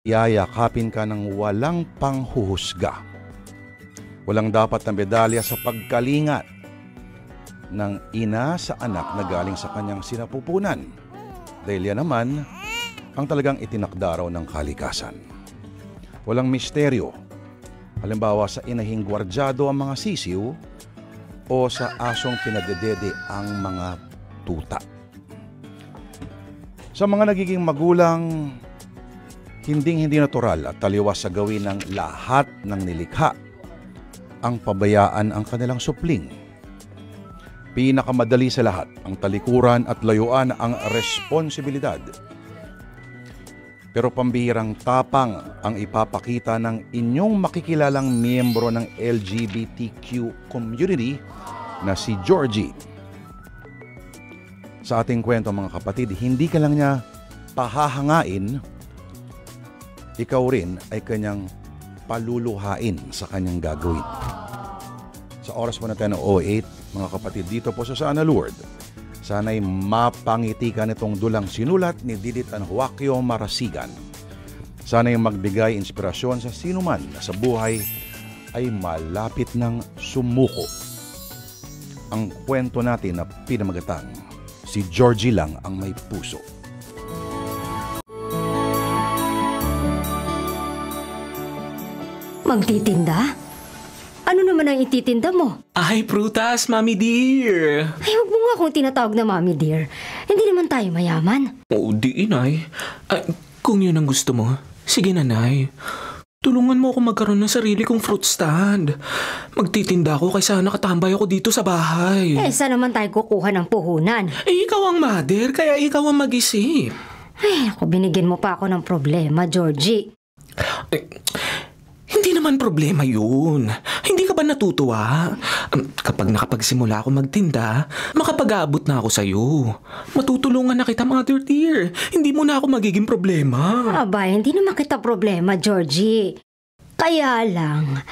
Yayakapin ka ng walang panghuhusga. Walang dapat na medalya sa pagkalingat ng ina sa anak na galing sa kanyang sinapupunan. Dahil yan naman ang talagang itinakda raw ng kalikasan. Walang misteryo. Halimbawa sa inahing gwardyado ang mga sisiw o sa asong pinadedede ang mga tuta. Sa mga nagiging magulang, hindi natural at taliwas sa gawin ng lahat ng nilikha ang pabayaan ang kanilang supling. Pinakamadali sa lahat ang talikuran at layuan ang responsibilidad. Pero pambihirang tapang ang ipapakita ng inyong makikilalang miyembro ng LGBTQ community na si Georgie. Sa ating kwento mga kapatid, hindi ka lang niya pahahangain, ikaw rin ay kanyang paluluhain sa kanyang gagawin. Sa oras po natin ng 08, mga kapatid, dito po sa Sana Lourdes, sana'y mapangiti ka nitong dulang sinulat ni Didit Joaquio Marasigan. Sana'y magbigay inspirasyon sa sinuman na sa buhay ay malapit ng sumuko. Ang kwento natin na pinamagatang, si Georgie lang ang may puso. Magtitinda? Ano naman ang ititinda mo? Ay, prutas, Mami dear. Ay, huwag mo nga akong tinatawag na Mami dear. Hindi naman tayo mayaman. Oo, di, inay. Ay, kung yun ang gusto mo, sige nanay. Tulungan mo ako magkaroon ng sarili kong fruit stand. Magtitinda ako kaysa nakatambay ako dito sa bahay. Eh, saan naman tayo kukuha ng puhunan? Eh, ikaw ang mother, kaya ikaw ang mag-isip. Ay, ako, binigyan mo pa ako ng problema, Georgie. Hindi naman problema yun. Hindi ka ba natutuwa? Kapag nakapagsimula ako magtinda, makapag-aabot na ako sa'yo. Matutulungan na kita, mother dear. Hindi mo na ako magiging problema. Aba, hindi naman kita problema, Georgie. Kaya lang,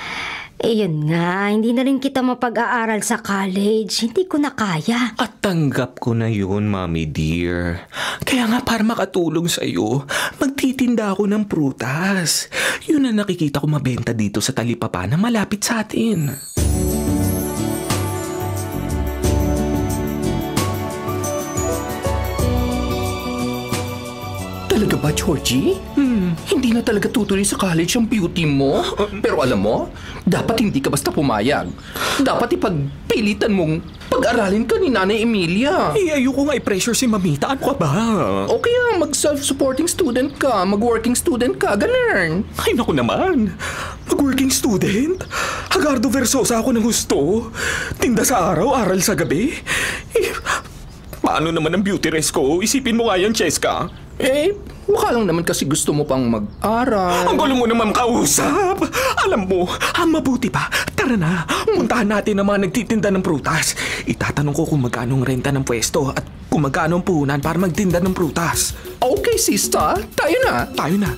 yun nga, hindi na rin kita mapag-aaral sa college. Hindi ko na kaya. At tanggap ko na yun, Mommy dear. Kaya nga para makatulong sa'yo, magtitinda ako ng prutas. Yun ang nakikita ko mabenta dito sa talipapa na malapit sa atin. Talaga ba, Georgie? Hindi na talaga tutuloy sa college ang beauty mo? Pero alam mo, dapat hindi ka basta pumayag. Dapat ipagpilitan mong pag-aralin ka ni Nanay Emilia. Ayoko nga i-pressure si Mamita. Ano ka ba? O kaya mag-self-supporting student ka, mag-working student ka, ganun. Ay, naku naman. Mag-working student? Hagardo Versosa ako ng gusto. Tinda sa araw, aral sa gabi. Paano naman ang beauty rest ko? Isipin mo nga yan, Cheska. Mukha lang naman kasi gusto mo pang mag-aral. Ang gulo mo naman kausap. Alam mo, mabuti pa. Tara na, puntahan natin ang mga nagtitinda ng prutas. Itatanong ko kung magkano ang renta ng pwesto at kung magkano ang puhunan para magtinda ng prutas. Okay, sista. Tayo na. Tayo na.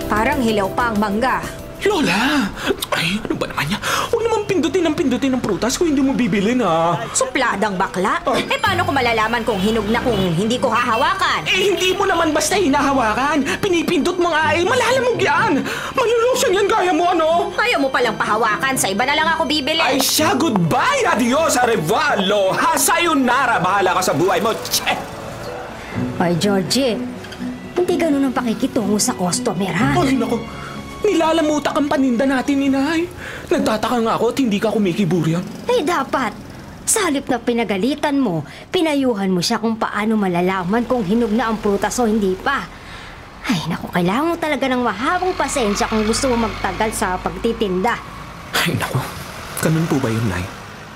Parang hilaw pa ang mangga. Lola! Ay, ano ba naman niya? Huwag naman pindutin ng prutas kung hindi mo bibilin, ha? Supladang bakla? Paano ko malalaman kung hinog na kung hindi ko hahawakan? Hindi mo naman basta hinahawakan. Pinipindot mo nga malalamog yan. Malulusan yan gaya mo, ano? Ayaw mo palang pahawakan. Sa iba na lang ako bibili. Ay siya, goodbye! Adios, arevalo! Sayonara! Bahala ka sa buhay mo. Che! Ay, Georgie, hindi ganun ang pakikitungo sa customer, ha? Ay, naku. Nilalamutak ang paninda natin, inay. Nagtataka nga ako at hindi ka kumikiburyan. Eh, dapat. Sa halip na pinagalitan mo, pinayuhan mo siya kung paano malalaman kung hinog na ang prutas o hindi pa. Ay, naku, kailangan mo talaga ng mahabang pasensya kung gusto mo magtagal sa pagtitinda. Ay, naku. Ganun po ba yun, Nay?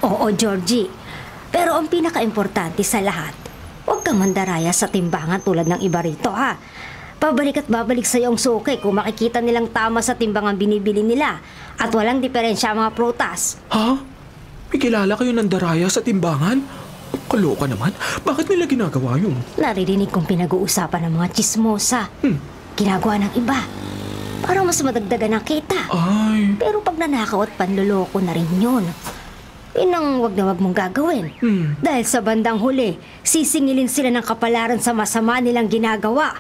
Oo, Georgie. Pero ang pinaka-importante sa lahat, huwag kang mandaraya sa timbangan tulad ng iba rito, ha? Pabalik at babalik sa iyong suki kung makikita nilang tama sa timbangan binibili nila at walang diferensya ang mga prutas. Ha? May kilala kayo ng daraya sa timbangan? Kaloka naman. Bakit nila ginagawa yun? Naririnig kong pinag-uusapan ng mga chismosa. Ginagawa ng iba. Para mas madagdagan ang kita. Ay. Pero pag nanakaw at panloloko na rin yun. yun ang wag na wag mong gagawin. Dahil sa bandang huli, sisingilin sila ng kapalaran sa masama nilang ginagawa.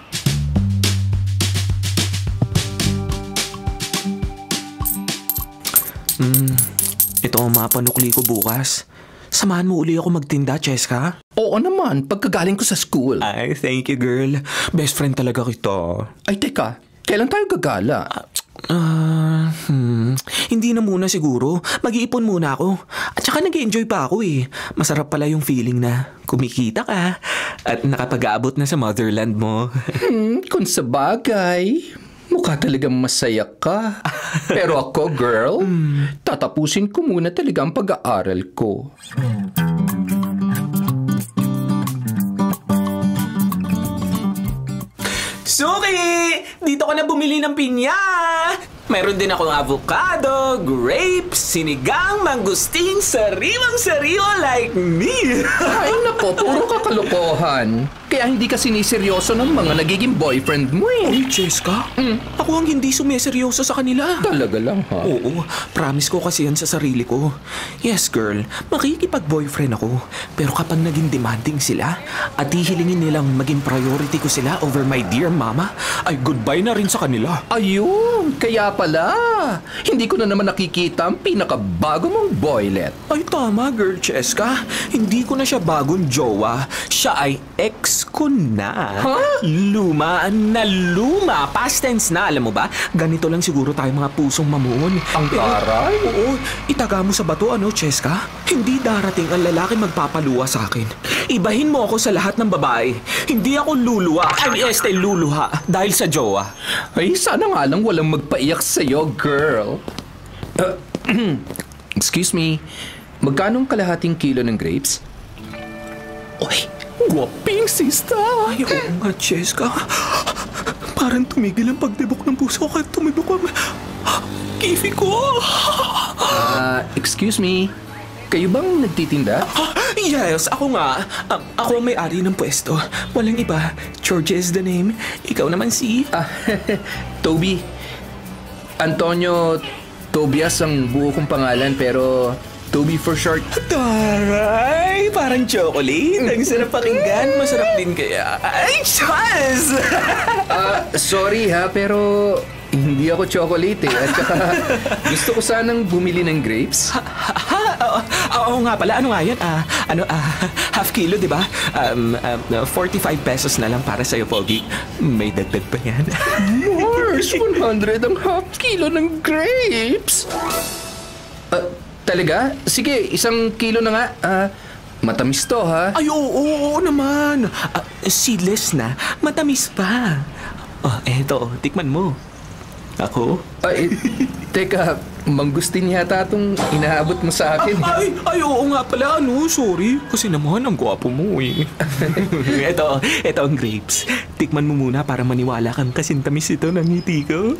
Ito ang mga panukli ko bukas. Samahan mo uli ako magtinda, Cheska? Oo naman, pagkagaling ko sa school. Ay, thank you, girl. Best friend talaga kita. Ay, teka, kailan tayo gagala? Hindi na muna siguro. Mag-iipon muna ako. At saka nag-enjoy pa ako eh. Masarap pala yung feeling na kumikita ka at nakapag-aabot na sa motherland mo. Kung sa bagay, mukha talagang masaya ka. Pero ako, girl, tatapusin ko muna talaga ang pag-aaral ko. Suki! Dito ka na bumili ng pinya! Meron din akong avocado, grapes, sinigang, mangustin, sariwang-sariwa like me! Ay nako, puro kakalokohan. Kaya hindi ka siniseryoso ng mga nagiging boyfriend mo eh. Ay, Cheska, ako ang hindi sumeseryoso sa kanila. Talaga lang ha? Oo, promise ko kasi yan sa sarili ko. Yes, girl, makikipag-boyfriend ako. Pero kapag naging demanding sila at hihilingin nilang maging priority ko sila over my dear mama, ay goodbye na rin sa kanila. Ayun, kaya pala. Hindi ko na naman nakikita ang pinakabago mong boylet. Ay, tama, girl, Cheska. Hindi ko na siya bagong jowa. Siya ay ex ko na. Huh? Luma na luma. Past tense na, alam mo ba? Ganito lang siguro tayo mga pusong mamuon. Ang taray? Oo, itaga mo sa bato, ano, Cheska? Hindi darating ang lalaki magpapaluwa sa akin. Ibahin mo ako sa lahat ng babae. Hindi ako luluwa. Luluha. Dahil sa jowa. Ay, sana nga lang walang magpaiyak sa'yo, girl. Excuse me, magkano ang kalahating kilo ng grapes? Uy, guwaping sista! Ay, oo nga, Cheska. Parang tumigil ang pagtibok ng puso ko at tumibok ang kifi ko. Excuse me, kayo bang nagtitinda? Yes, ako nga. Ako ang may-ari ng pwesto. Walang iba. George is the name. Ikaw naman si... Toby. Antonio Tobias ang buo kong pangalan pero Toby for short. Taray! Parang chocolate. Ang sarap pakinggan. Masarap din kaya. Ay, Charles! Sorry ha, pero hindi ako chocolate eh. At saka gusto ko sanang bumili ng grapes. Oo nga pala. Ano nga yan? Half kilo, di ba? 45 pesos na lang para sa'yo, Pogi. May dagdag pa yan. Mars, 100 ang half kilo ng grapes. Talaga? Sige, 1 kilo na nga. Matamis to, ha? Ay, oo naman. Seedless na. Matamis pa. Eto, tikman mo. Ako? Ay, teka, mangustin yata itong inaabot mo sa akin. Ay, oo nga pala. Sorry. Kasi naman, ang gwapo mo eh. Ito ang grapes. Tikman mo muna para maniwala kang kasintamis ito ng ngiti ko.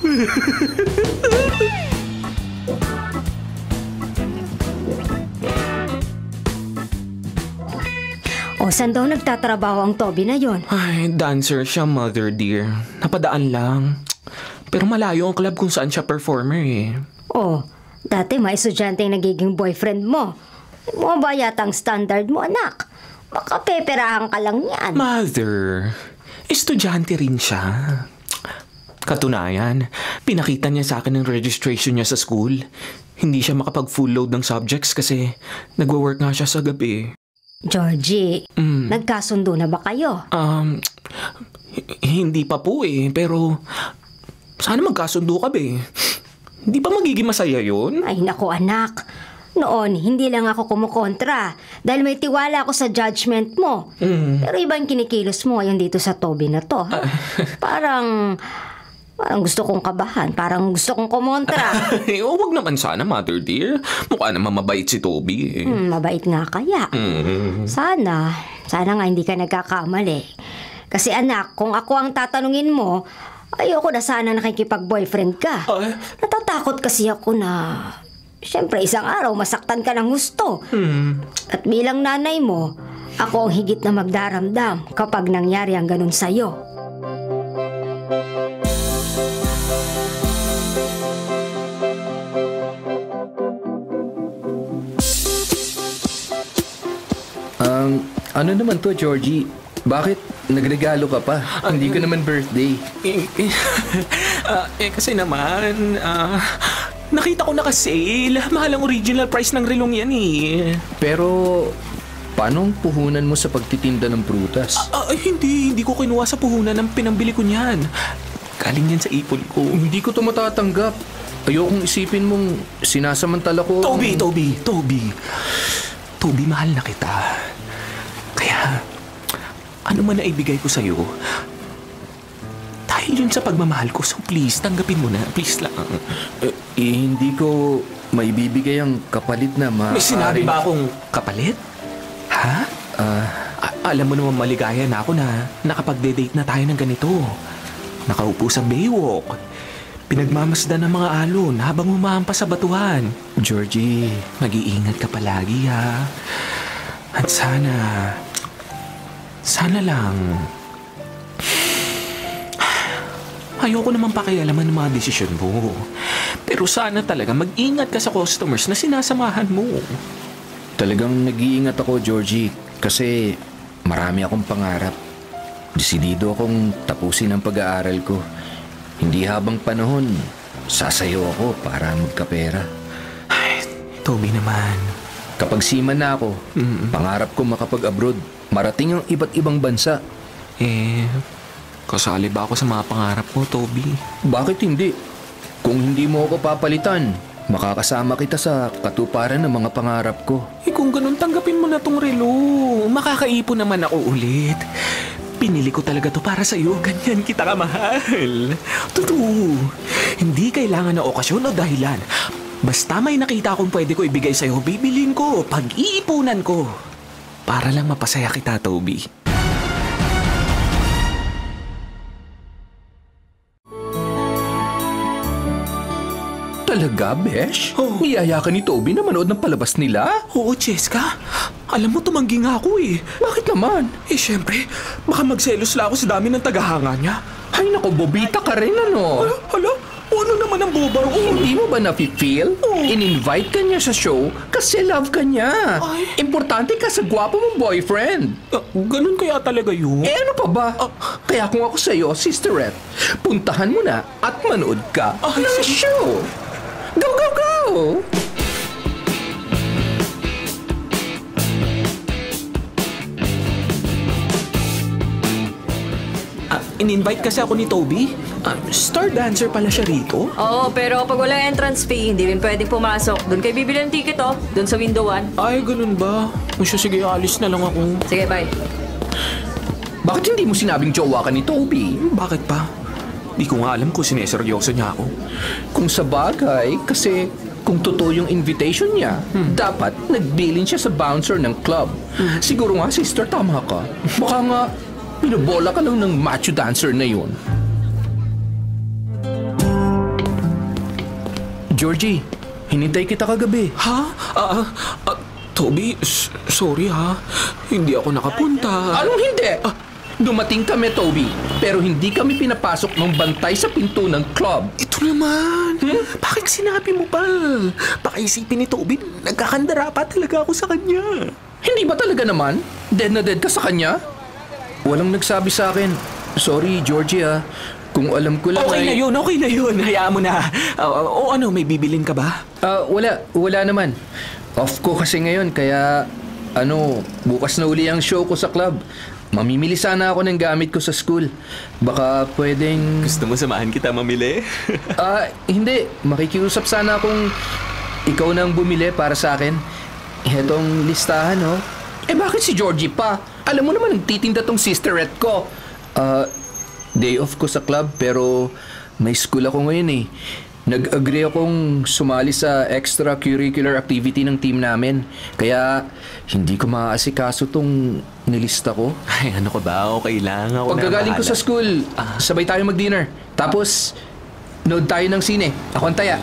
O, saan daw nagtatrabaho ang Toby na yon? Ay, dancer siya, mother dear. Napadaan lang. Pero malayo ang club kung saan siya performer eh. O, dati may estudyante yung nagiging boyfriend mo. Mo ba yata ang standard mo, anak? Baka peperahan ka lang yan. Mother, estudyante rin siya. Katunayan, pinakita niya sa akin ang registration niya sa school. Hindi siya makapag-full load ng subjects kasi nagwo-work nga siya sa gabi. Georgie, nagkasundo na ba kayo? Hindi pa po eh, pero sana magkasundo kami. Hindi ba magiging masaya yun? Ay naku anak, noon hindi lang ako kumukontra dahil may tiwala ako sa judgment mo. Pero ibang kinikilos mo ngayon dito sa Toby na to. Ha? Parang gusto kong kabahan, parang gusto kong kumontra. Wag naman sana, mother dear. Mukha naman mabait si Toby eh. Mabait nga kaya. Sana nga hindi ka nagkakamali. Kasi anak, kung ako ang tatanungin mo, ayoko na sana nakikipag-boyfriend ka. Natatakot kasi ako na, siyempre isang araw masaktan ka ng gusto. At bilang nanay mo, ako ang higit na magdaramdam kapag nangyari ang ganun sa'yo. Ano naman to, Georgie? Bakit nagregalo ka pa? Hindi ko naman birthday. Kasi naman, nakita ko naka-sale. Mahal ang original price ng relong yan eh. Pero, paano ang puhunan mo sa pagtitinda ng prutas? Hindi ko kinuha sa puhunan ng pinambili ko niyan. Galing yan sa ipon ko. Hindi ko to matatanggap. Ayokong isipin mong sinasamantala ko. Toby, mahal na kita. Kaya, ano man na ibigay ko sa'yo, dahil yun sa pagmamahal ko, so please, tanggapin mo na. Please lang. Hindi ko maibibigay ang kapalit na May sinabi ba akong kapalit? Ha? Alam mo naman maligaya na ako na nakapagde-date na tayo ng ganito. Nakaupo sa baywalk. Pinagmamasdan ng mga alon habang humahampas sa batuhan. Georgie, mag-iingat ka palagi ha. At sana lang, ayoko naman pakialaman ng mga desisyon mo. Pero sana talaga mag-ingat ka sa customers na sinasamahan mo. talagang nag-iingat ako, Georgie, kasi marami akong pangarap. Desidido akong tapusin ang pag-aaral ko. Hindi habang panahon, sasayaw ako para magkapera. Ay, Toby naman. Kapag seaman na ako, pangarap ko makapag-abroad, marating ang iba't ibang bansa. Kasali ba ako sa mga pangarap mo, Toby? Bakit hindi? Kung hindi mo ako papalitan, makakasama kita sa katuparan ng mga pangarap ko. Kung ganun, tanggapin mo na tong relo. Makakaipon naman ako ulit. Pinili ko talaga to para sa iyo. Ganyan kita kamahal. Totoo. Hindi kailangan na okasyon o dahilan. Basta may nakita akong pwede ko ibigay sa iyo, bibilin ko, pag-iipunan ko. Para lang mapasaya kita, Toby. Talaga, Besh? Niyaya ka ni Toby na manood ng palabas nila? Oo, Cheska. Alam mo, tumanggi nga ako eh. Bakit naman? Siyempre, baka magselos lang ako sa dami ng tagahanga niya. Ay naku, bobita ka rin ano? Hala? Ano naman ang boba? Hindi mo ba nafe-feel? In-invite ka niya sa show kasi love ka niya. Ay. Importante ka sa gwapo mong boyfriend. Ganun kaya talaga yun? Ano pa ba? Kaya kung ako sa'yo, Sisterette, puntahan mo na at manood ka ng show. Go, go, go! In-invite kasi ako ni Toby. Star dancer pala siya rito. Oo, pero pag walang entrance fee, hindi rin pwedeng pumasok. Doon kayo bibili ng ticket, oh. Doon sa window 1. Ay, ganun ba? Sige, alis na lang ako. Sige, bye. Bakit hindi mo sinabing jowa ka ni Toby? Bakit pa? Di ko nga alam kung sineseryoso niya ako. Kung sa bagay, kasi kung totoo yung invitation niya, dapat nagbilin siya sa bouncer ng club. Siguro nga, sister, tama ka. Baka nga, pinubola ka lang ng macho dancer na yun. Georgie, hinintay kita kagabi. Ha? Toby, sorry ha. Hindi ako nakapunta. Anong hindi? Dumating kami, Toby, pero hindi kami pinapasok ng bantay sa pinto ng club. Ito naman. Bakit sinabi mo pa? Baka isipin ni Toby, nagkakandara pa talaga ako sa kanya. Hindi ba talaga naman? Dead na dead ka sa kanya? Walang nagsabi sa akin. Sorry, Georgie ah. Kung alam ko lang Okay na yun. Hayaan mo na. Ano, may bibilin ka ba? Wala naman. Off ko kasi ngayon, kaya bukas na uli ang show ko sa club. Mamimili sana ako ng gamit ko sa school. Baka pwedeng... Gusto mo samahan kita mamili? Hindi. Makikiusap sana kung ikaw nang bumili para sa akin. Hetong listahan, oh. Bakit si Georgie pa? Alam mo naman, nagtitinda tong sisterette ko. Day off ko sa club, pero may school ako ngayon eh. Nag-agree akong sumali sa extracurricular activity ng team namin. Kaya hindi ko maaasikaso tong nilista ko. Ay, ano ka ba? Okay lang. Ako pagkagaling ko sa school, sabay tayo mag-dinner. Tapos, nood tayo ng sine. Ako ang taya.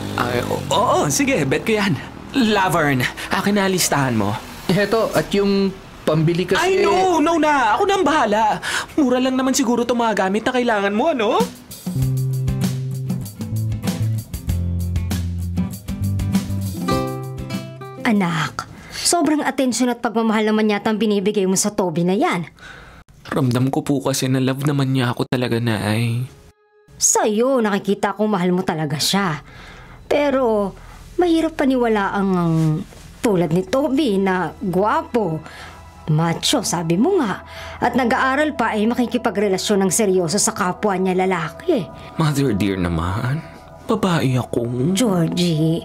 Oo, sige. Bet ko yan. Laverne, akin na listahan mo. Heto, at yung pambili kasi... Ay, no na. Ako na ang bahala. Mura lang naman siguro itong mga gamit na kailangan mo, ano? Anak, Sobrang atensyon at pagmamahal naman yata ang binibigay mo sa Toby na yan. Ramdam ko po kasi na love naman niya ako talaga, Nay. Sa'yo, nakikita kong mahal mo talaga siya. Pero, mahirap paniwala ang tulad ni Toby na gwapo, macho, sabi mo nga. At nag-aaral pa ay makikipagrelasyon ng seryoso sa kapwa niya lalaki. Mother dear naman, babae ako. Georgie,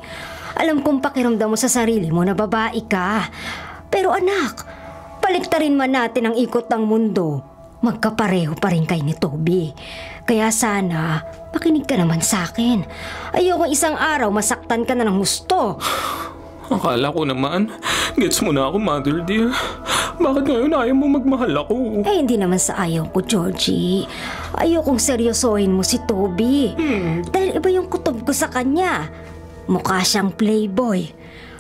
alam kong pakiramdam mo sa sarili mo na babae ka. Pero anak, paligtarin man natin ang ikot ng mundo. Magkapareho pa rin kay ni Toby. Kaya sana, makinig ka naman sa akin. Ayoko isang araw masaktan ka na ng gusto. Akala ko naman, gets mo na ako, Mother dear. Bakit ngayon ayaw mo magmahal ako? Eh, hindi naman sa ayaw ko, Georgie. Ayokong seryosohin mo si Toby. Dahil iba yung kutob ko sa kanya. Mukha siyang playboy.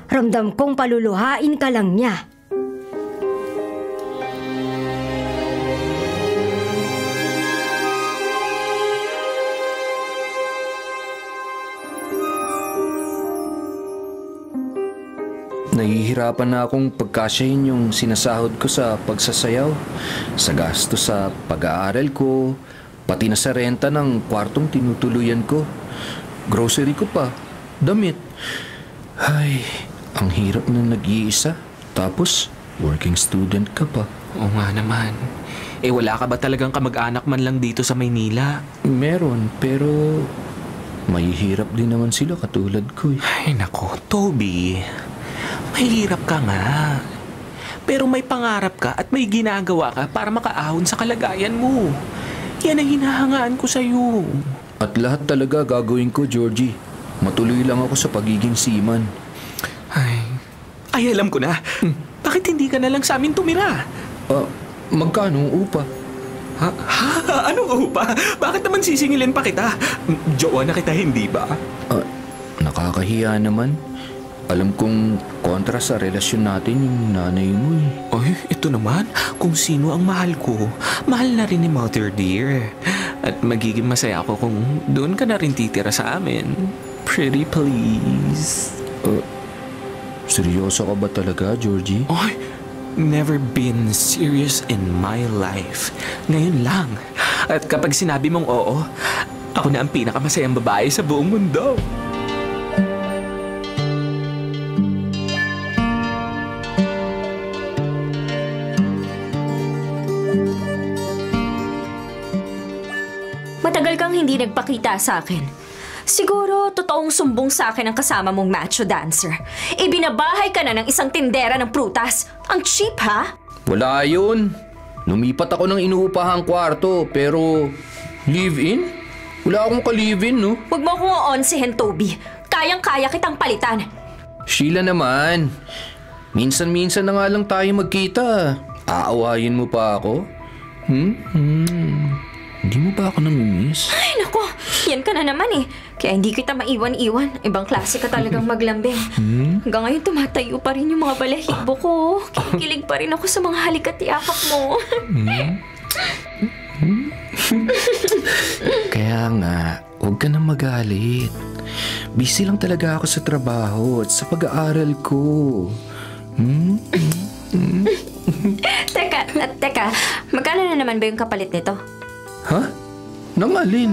Ramdam kong paluluhain ka lang niya. Nahihirapan na akong pagkasyahin yung sinasahod ko sa pagsasayaw, sa gasto sa pag-aaral ko, pati na sa renta ng kwartong tinutuluyan ko. Grocery ko pa, damit. Ay, ang hirap na nag-iisa. Tapos, working student ka pa. Oo nga naman. Eh wala ka ba talagang kamag-anak man lang dito sa Maynila? Meron, pero mahihirap din naman sila katulad ko eh. Ay nako, Toby. Mahirap ka nga. Pero may pangarap ka at may ginagawa ka para makaahon sa kalagayan mo. Yan ang hinahangaan ko sa'yo. At lahat talaga gagawin ko, Georgie. Matuloy lang ako sa pagiging seaman. Ay alam ko na. Bakit hindi ka na lang sa amin tumira? Magkano ang upa? Ha? Anong upa? Bakit naman sisingilin pa kita? Jowa na kita, hindi ba? Nakakahiya naman. Alam kong kontra sa relasyon natin yung nanay mo eh. Ay, ito naman. Kung sino ang mahal ko, mahal na rin ni Mother dear. At magiging masaya ako kung doon ka na rin titira sa amin. Pretty please. Seryoso ka ba talaga, Georgie? Ay, never been serious in my life. Ngayon lang. At kapag sinabi mong oo, ako na ang pinakamasayang babae sa buong mundo. Matagal kang hindi nagpakita sa akin. Siguro, totoong sumbong sa akin ang kasama mong macho dancer. Ibinabahay ka na ng isang tindera ng prutas. Ang cheap, ha? Wala yun. Lumipat ako ng inuupahang kwarto, pero live-in? Wala akong ka-live-in, no? Huwag mo akong oonsihin, Toby. Kayang-kaya kitang palitan. Sheila naman. Minsan-minsan na nga lang tayo magkita. Aawayin mo pa ako? Hindi mo ba ako namimiss? Ay, nako. Yan ka na naman eh. Kaya hindi kita maiwan-iwan. Ibang klase ka talagang maglambing. Hanggang ngayon tumatayo pa rin yung mga balahibo ko. Kinikilig pa rin ako sa mga halik at yakap mo. Kaya nga, huwag ka na magalit. Busy lang talaga ako sa trabaho at sa pag-aaral ko. Teka. Magkano na naman ba yung kapalit nito? Ha? Nang alin?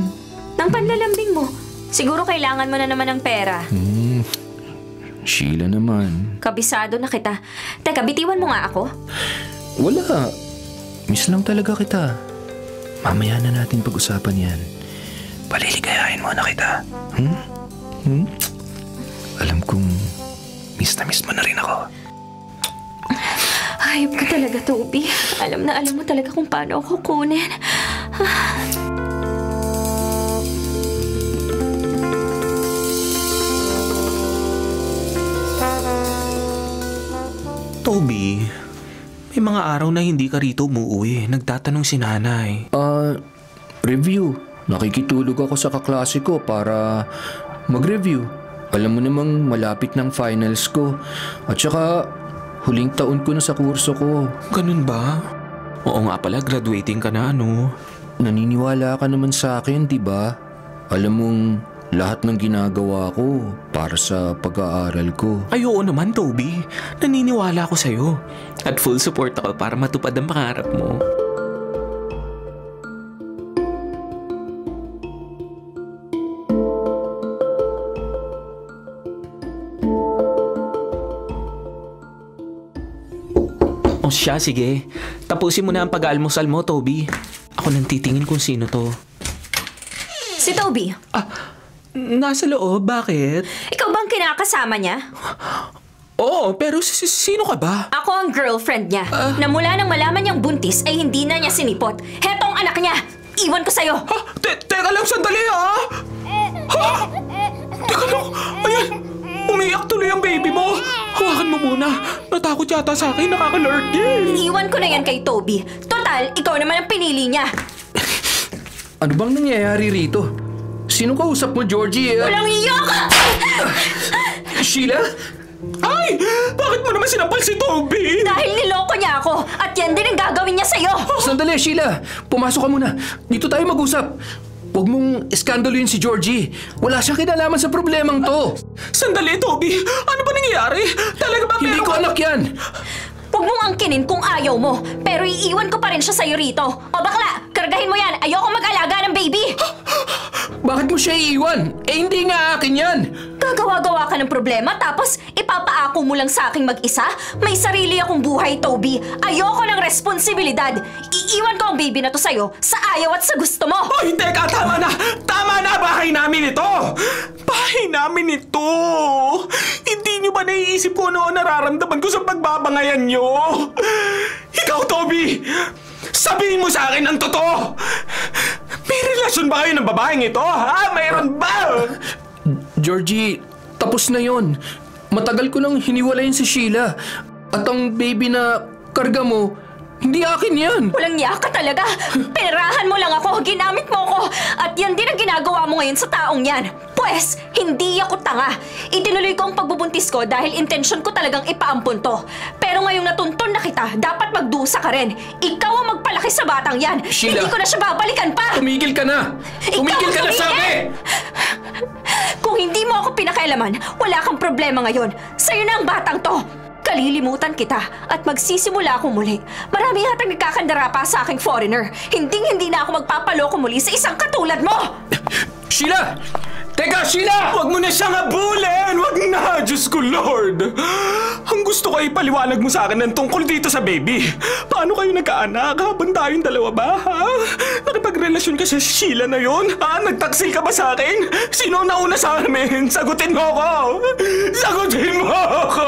Nang panlalambing mo. Siguro kailangan mo na naman ng pera. Sheila naman. Kabisado na kita. Teka, bitiwan mo nga ako. Wala. Miss lang talaga kita. Mamaya na natin pag-usapan yan. Paliligayahin mo na kita. Alam kong miss na miss mo na rin ako. Hayop ka talaga, Toby. Alam na alam mo talaga kung paano ako kukunin. Toby, may mga araw na hindi ka rito umuwi. Nagtatanong si nanay. Review. Nakikitulog ako sa kaklase ko para mag-review. Alam mo namang malapit ng finals ko. At saka, huling taon ko na sa kurso ko. Ganun ba? Oo nga pala, graduating ka na, ano? Naniniwala ka naman sa akin, di ba? Alam mong Lahat ng ginagawa ko para sa pag-aaral ko. Ay, oo naman, Toby. Naniniwala ako sa'yo. At full support ako para matupad ang pangarap mo. O siya, sige. Tapusin mo na ang pag-aalmusal mo, Toby. Ako nang titingin kung sino to. Si Toby. Nasa loob, bakit? Ikaw bang kinakasama niya? Oo, pero sino ka ba? Ako ang girlfriend niya. Na mula nang malaman niyang buntis ay hindi na niya sinipot. Hetong anak niya. Iwan ko sa'yo. Ha? Teka lang, sandali ha! Teka lang, ayan! Umiyak tuloy ang baby mo! Hawakan mo muna. Natakot yata sa akin, nakaka-lurking. Iwan ko na yan kay Toby. Total, ikaw naman ang pinili niya. Ano bang nangyayari rito? Sino kausap mo, Georgie? Walang iyak! Sheila? Ay! Bakit mo naman sinampal si Toby? Dahil niloko niya ako. At yan din ang gagawin niya sa'yo. Sandali, Sheila. Pumasok ka muna. Dito tayo mag-usap. Huwag mong eskandaluhin si Georgie. Wala siyang kinalaman sa problemang to. Sandali, Toby. Ano ba nangyayari? Talaga ba Hindi ko anak yan. Huwag mong angkinin kung ayaw mo. Pero iiwan ko pa rin siya sa'yo rito. O bakla, kargahin mo yan. Ayoko mag-alaga ng baby. Bakit mo siya iiwan? Hindi nga akin yan. Gagawa-gawa ka ng problema tapos ipapaako mo lang sa aking mag-isa? May sarili akong buhay, Toby. Ayoko ng responsibilidad. Iiwan ko ang baby na to sa'yo sa ayaw at sa gusto mo. Ay, teka, tama na! Tama na! Bahay namin ito! Bahay namin ito! Hindi nyo ba naiisip ko ano ang nararamdaman ko sa pagbabangayan nyo? Ikaw, Toby! Sabihin mo sa akin ang totoo! May relasyon ba kayo ng babaeng ito, ha? Mayroon ba? Georgie, tapos na yon. Matagal ko nang hiniwalayin si Sheila. At ang baby na karga mo, hindi akin yan. Walang niya ka talaga. Pinirahan mo lang ako, ginamit mo ako. At yan din ang ginagawa mo ngayon sa taong yan. Pwes, hindi ako tanga. Itinuloy ko ang pagbubuntis ko dahil intensyon ko talagang ipaampun to. Pero ngayong natuntun na kita, dapat magdusa ka rin. Ikaw ang magpalaki sa batang yan. Sheila, hindi ko na siya babalikan pa. Tumigil ka na! Tumigil ka na, sabi! Kung hindi mo ako pinakailaman, wala kang problema ngayon. Sa'yo na ang batang to. Kalilimutan kita at magsisimula ako muli. Marami yatang nagkakandara pa sa aking foreigner. Hindi na ako magpapaloko muli sa isang katulad mo! Sheila! Teka, Sheila! Huwag mo na siyang habulin! Huwag na! Diyos ko, Lord! Ang gusto ko ay ipaliwanag mo sa akin ng tungkol dito sa baby. Paano kayo nagkaanak habang tayong dalawa ba, ha? Nakipagrelasyon ka sa Sheila na yon, ha? Nagtaksil ka ba sa akin? Sino ang nauna sa amin? Sagutin mo ako! Sagutin mo ako!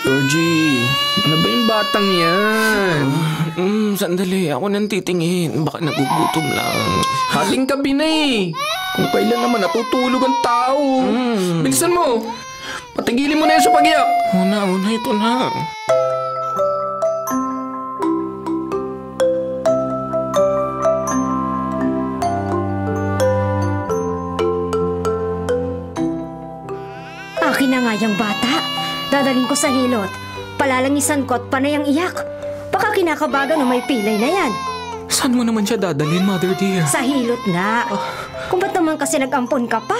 Georgie, ano ba yung batang yan? Sandali. Ako nang titingin. Baka nagugutom lang. Hating gabi na eh. Kung kailan naman natutulog ang tao. Bilisan mo. Patigilin mo na yan sa pag-iyak. Una, ito na. Akin na nga yung bata. Dadalhin ko sa hilot. Palalangisan ko at panay ang iyak. Baka kinakabagan o may pilay na yan. Saan mo naman siya dadalhin, Mother dear? Sa hilot nga. Kung ba't naman kasi nag-ampon ka pa?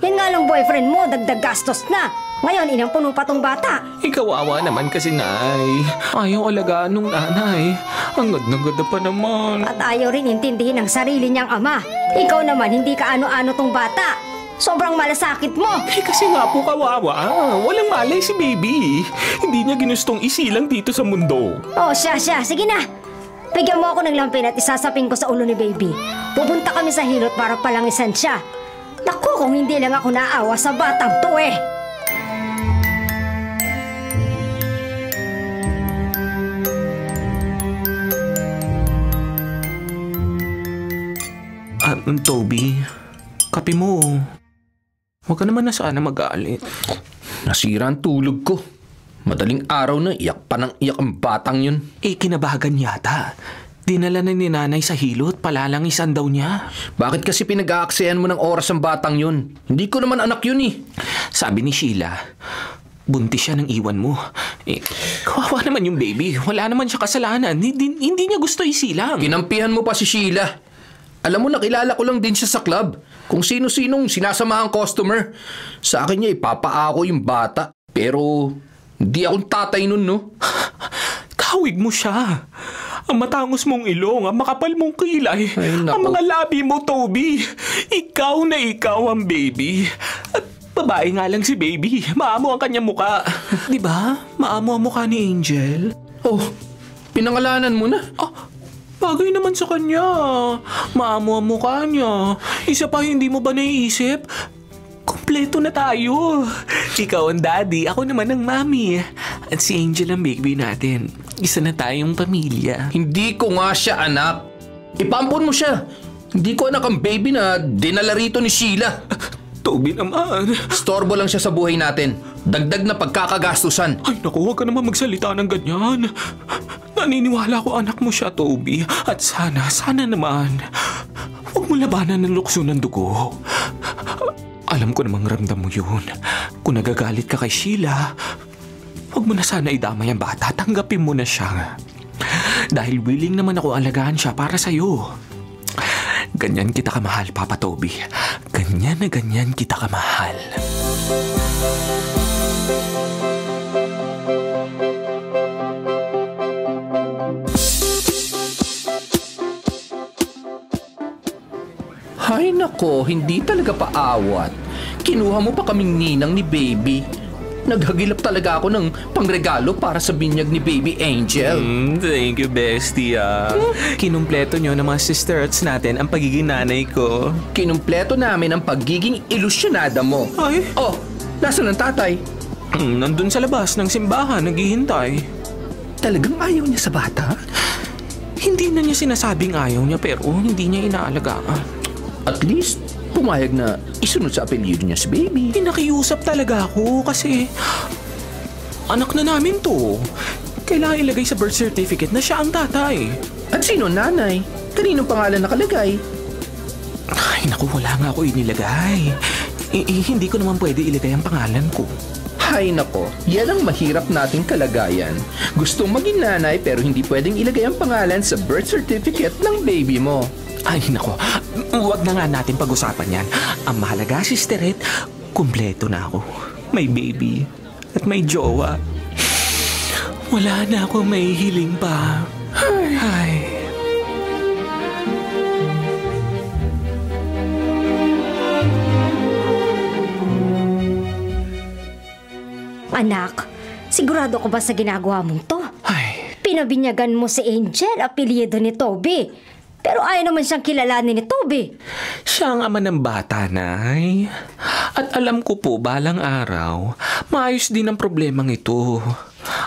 Yan nga lang boyfriend mo, dagdag gastos na. Ngayon, inampuno pa tong bata. Ikawawa naman kasi, Nay. Ayaw alagaan nung nanay. Ang ganda pa naman. At ayaw rin intindihin ang sarili niyang ama. Ikaw naman, hindi ka ano-ano tong bata. Sobrang malasakit mo. Kasi nga po kawawa. Walang malay si baby. Hindi niya ginustong isilang dito sa mundo. Oh, siya. Sige na. Bigyan mo ako ng lampin at isasapin ko sa ulo ni baby. Pupunta kami sa hilot para palangisan siya. Naku, kung hindi lang ako naawa sa batang to eh. Toby, kape mo. Huwag ka naman na sana mag-aalit. Nasira ang tulog ko. Madaling araw na iyak pa ng iyak ang batang yun. Kinabagan yata. Dinala na ni nanay sa hilot, palalangisan daw niya. Bakit kasi pinag-aaksayan mo ng oras ang batang yun? Hindi ko naman anak yun eh. Sabi ni Sheila, buntis siya ng iwan mo. Kawawa naman yung baby. Wala naman siya kasalanan. Hindi niya gusto isilang. Kinampihan mo pa si Sheila. Alam mo, nakilala ko lang din siya sa club. Kung sino-sinong sinasamaang customer. Sa akin niya ipapaako yung bata. Pero hindi akong tatay nun, no? Kawig mo siya. Ang matangos mong ilong, ang makapal mong kilay, ang mga labi mo, Toby. Ikaw na ikaw ang baby. At babae nga lang si baby. Maamo ang kanyang muka. Di ba? Maamo ang muka ni Angel. Oh, pinangalanan mo na. Bagay naman sa kanya. Maamo ang mukha niya. Isa pa, hindi mo ba naiisip? Kompleto na tayo. Ikaw ang daddy, ako naman ang mommy. At si Angel ang baby natin. Isa na tayong pamilya. Hindi ko nga siya anak. Ipampon mo siya. Hindi ko anak ang baby na dinala rito ni Sheila. Toby naman. Storbo lang siya sa buhay natin. Dagdag na pagkakagastusan. Ay naku, huwag ka naman magsalita ng ganyan. Naniniwala ko anak mo siya, Toby. At sana naman, huwag mo labanan ng lukso ng dugo. Alam ko namang ramdam mo yun. Kung nagagalit ka kay Sheila, huwag mo na sana idamay ang bata. Tanggapin mo na siya. Dahil willing naman ako alagaan siya para sa'yo. Ganyan kita kamahal, Papa Toby. Ganyan na ganyan kita kamahal. Hay nako, hindi talaga paawat. Kinuha mo pa kaming ninang ni baby. Naghagilap talaga ako ng pangregalo para sa binyag ni Baby Angel. Thank you, bestie. Kinumpleto nyo ng mga sisterhots natin ang pagiging nanay ko. Kinumpleto namin ang pagiging ilusyonada mo. Ay? Oh, nasaan ang tatay? Nandun sa labas ng simbahan, naghihintay. Talagang ayaw niya sa bata? Hindi na niya sinasabing ayaw niya pero hindi niya inaalagaan. At least, pumayag na isunod sa apelyido niya si Baby. Pinakiusap talaga ako kasi anak na namin to. Kailangan ilagay sa birth certificate na siya ang tatay. At sino nanay? Kaninong pangalan nakalagay? Ay naku, wala nga ako inilagay. Hindi ko naman pwede ilagay ang pangalan ko. Hay nako, yan ang mahirap nating kalagayan. Gustong maging nanay pero hindi pwedeng ilagay ang pangalan sa birth certificate ng baby mo. Ay nako, huwag na nga natin pag-usapan yan. Ang mahalaga, sisterette, kumpleto na ako. May baby at may jowa. Wala na akong may hiling pa. Ay. Anak, sigurado ka ba sa ginagawa mong to? Ay. Pinabinyagan mo si Angel, apelyido ni Toby. Pero ayaw naman siyang kilalanin ni Toby. Siya ang ama ng bata, Nay. At alam ko po, balang araw, maayos din ang problemang ito.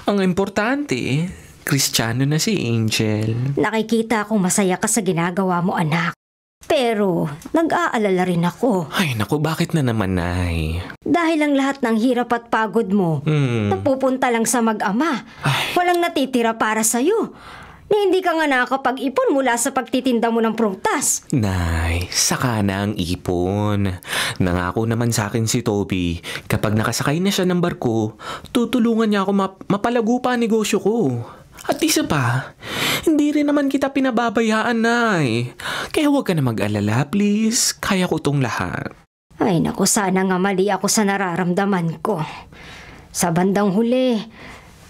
Ang importante, Kristiyano na si Angel. Nakikita akong masaya ka sa ginagawa mo, anak. Pero, nag-aalala rin ako. Ay, naku, bakit na naman, Nay? Dahil ang lahat ng hirap at pagod mo, napupunta lang sa mag-ama. Walang natitira para sa'yo. Na hindi ka nga nakakapag-ipon mula sa pagtitinda mo ng prutas. Nay, saka na ang ipon. Nangako naman sa akin si Toby, kapag nakasakay na siya ng barko, tutulungan niya ako mapalago pa ang negosyo ko. At isa pa, hindi rin naman kita pinababayaan, Nay. Kaya huwag ka na mag-alala, please. Kaya ko tong lahat. Ay naku, sana nga mali ako sa nararamdaman ko. Sa bandang huli,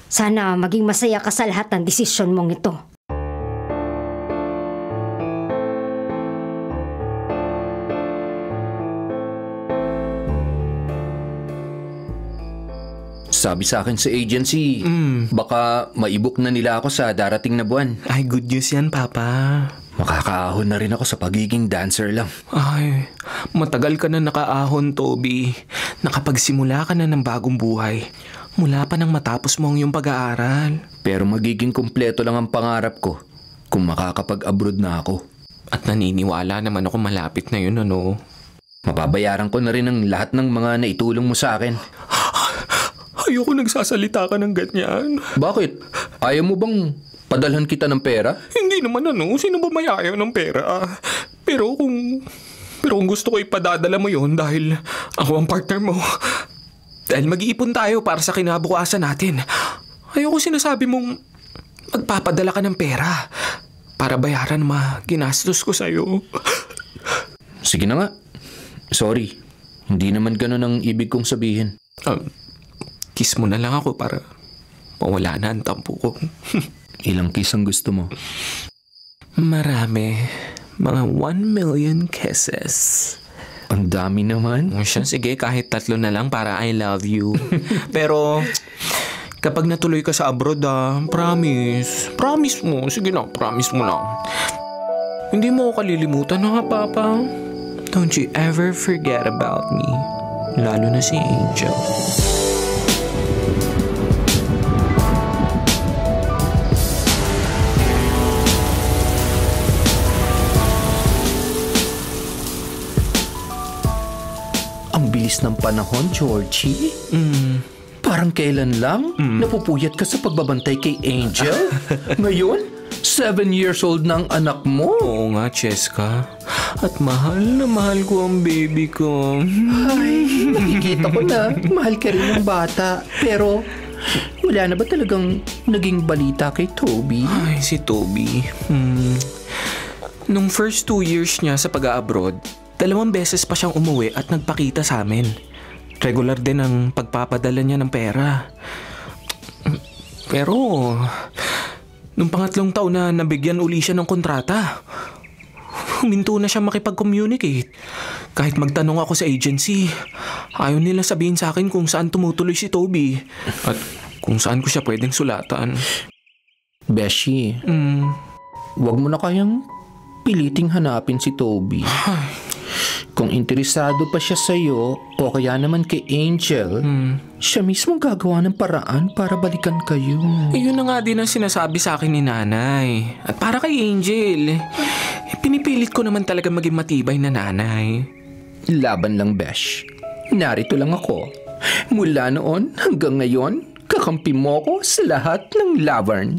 sana maging masaya ka sa lahat ng desisyon mong ito. Sabi sa akin sa agency, baka maibok na nila ako sa darating na buwan. Ay, good news yan, Papa. Makakaahon na rin ako sa pagiging dancer lang. Ay, matagal ka na nakaahon, Toby. Nakapagsimula ka na ng bagong buhay. Mula pa nang matapos mo ang iyong pag-aaral. Pero magiging kumpleto lang ang pangarap ko kung makakapag-abroad na ako. At naniniwala naman ako malapit na yun, ano? Mababayaran ko na rin ang lahat ng mga naitulong mo sa akin. Ayoko nagsasalita ka ng ganyan. Bakit? Ayaw mo bang padalhan kita ng pera? Hindi naman, ano. Sino ba may ayaw ng pera? Pero kung gusto ko ipadadala mo yon dahil ako ang partner mo, Dahil mag-iipon tayo para sa kinabukasan natin. Ayoko sinasabi mong magpapadala ka ng pera para bayaran mga ginastos ko sa'yo. Sige na nga. Sorry. Hindi naman ganun ang ibig kong sabihin. Kiss mo na lang ako para mawala na ang tampo ko. Ilang kiss ang gusto mo? Marami. Mga 1 million kisses. Ang dami naman. Siya, sige, kahit 3 na lang para I love you. Pero, kapag natuloy ka sa abroad, promise. Promise mo. Sige na, promise mo lang. Hindi mo ako kalilimutan, ha, Papa? Don't you ever forget about me. Lalo na si Angel. Ang bilis ng panahon, Georgie. Parang kailan lang napupuyat ka sa pagbabantay kay Angel. Ngayon, 7 years old na ang anak mo. Oo nga, Cheska. At mahal na mahal ko ang baby ko. Ay, nakikita ko na. Mahal ka rin ng bata. Pero, wala na ba talagang naging balita kay Toby? Ay, si Toby. Nung first 2 years niya sa pag-a-abroad, 2 beses pa siyang umuwi at nagpakita sa amin. Regular din ang pagpapadala niya ng pera. Pero, nung pangatlong taon na nabigyan uli siya ng kontrata, huminto na siya makipag-communicate. Kahit magtanong ako sa agency, ayaw nila sabihin sa akin kung saan tumutuloy si Toby at kung saan ko siya pwedeng sulatan. Beshi, wag mo na kayang piliting hanapin si Toby. Kung interesado pa siya sa'yo o kaya naman kay Angel, siya mismo gagawa ng paraan para balikan kayo. Yun na nga din ang sinasabi sa akin ni nanay. At para kay Angel, pinipilit ko naman talaga maging matibay na nanay. Laban lang, Besh. Narito lang ako. Mula noon hanggang ngayon, kakampi mo ko sa lahat ng Lavern.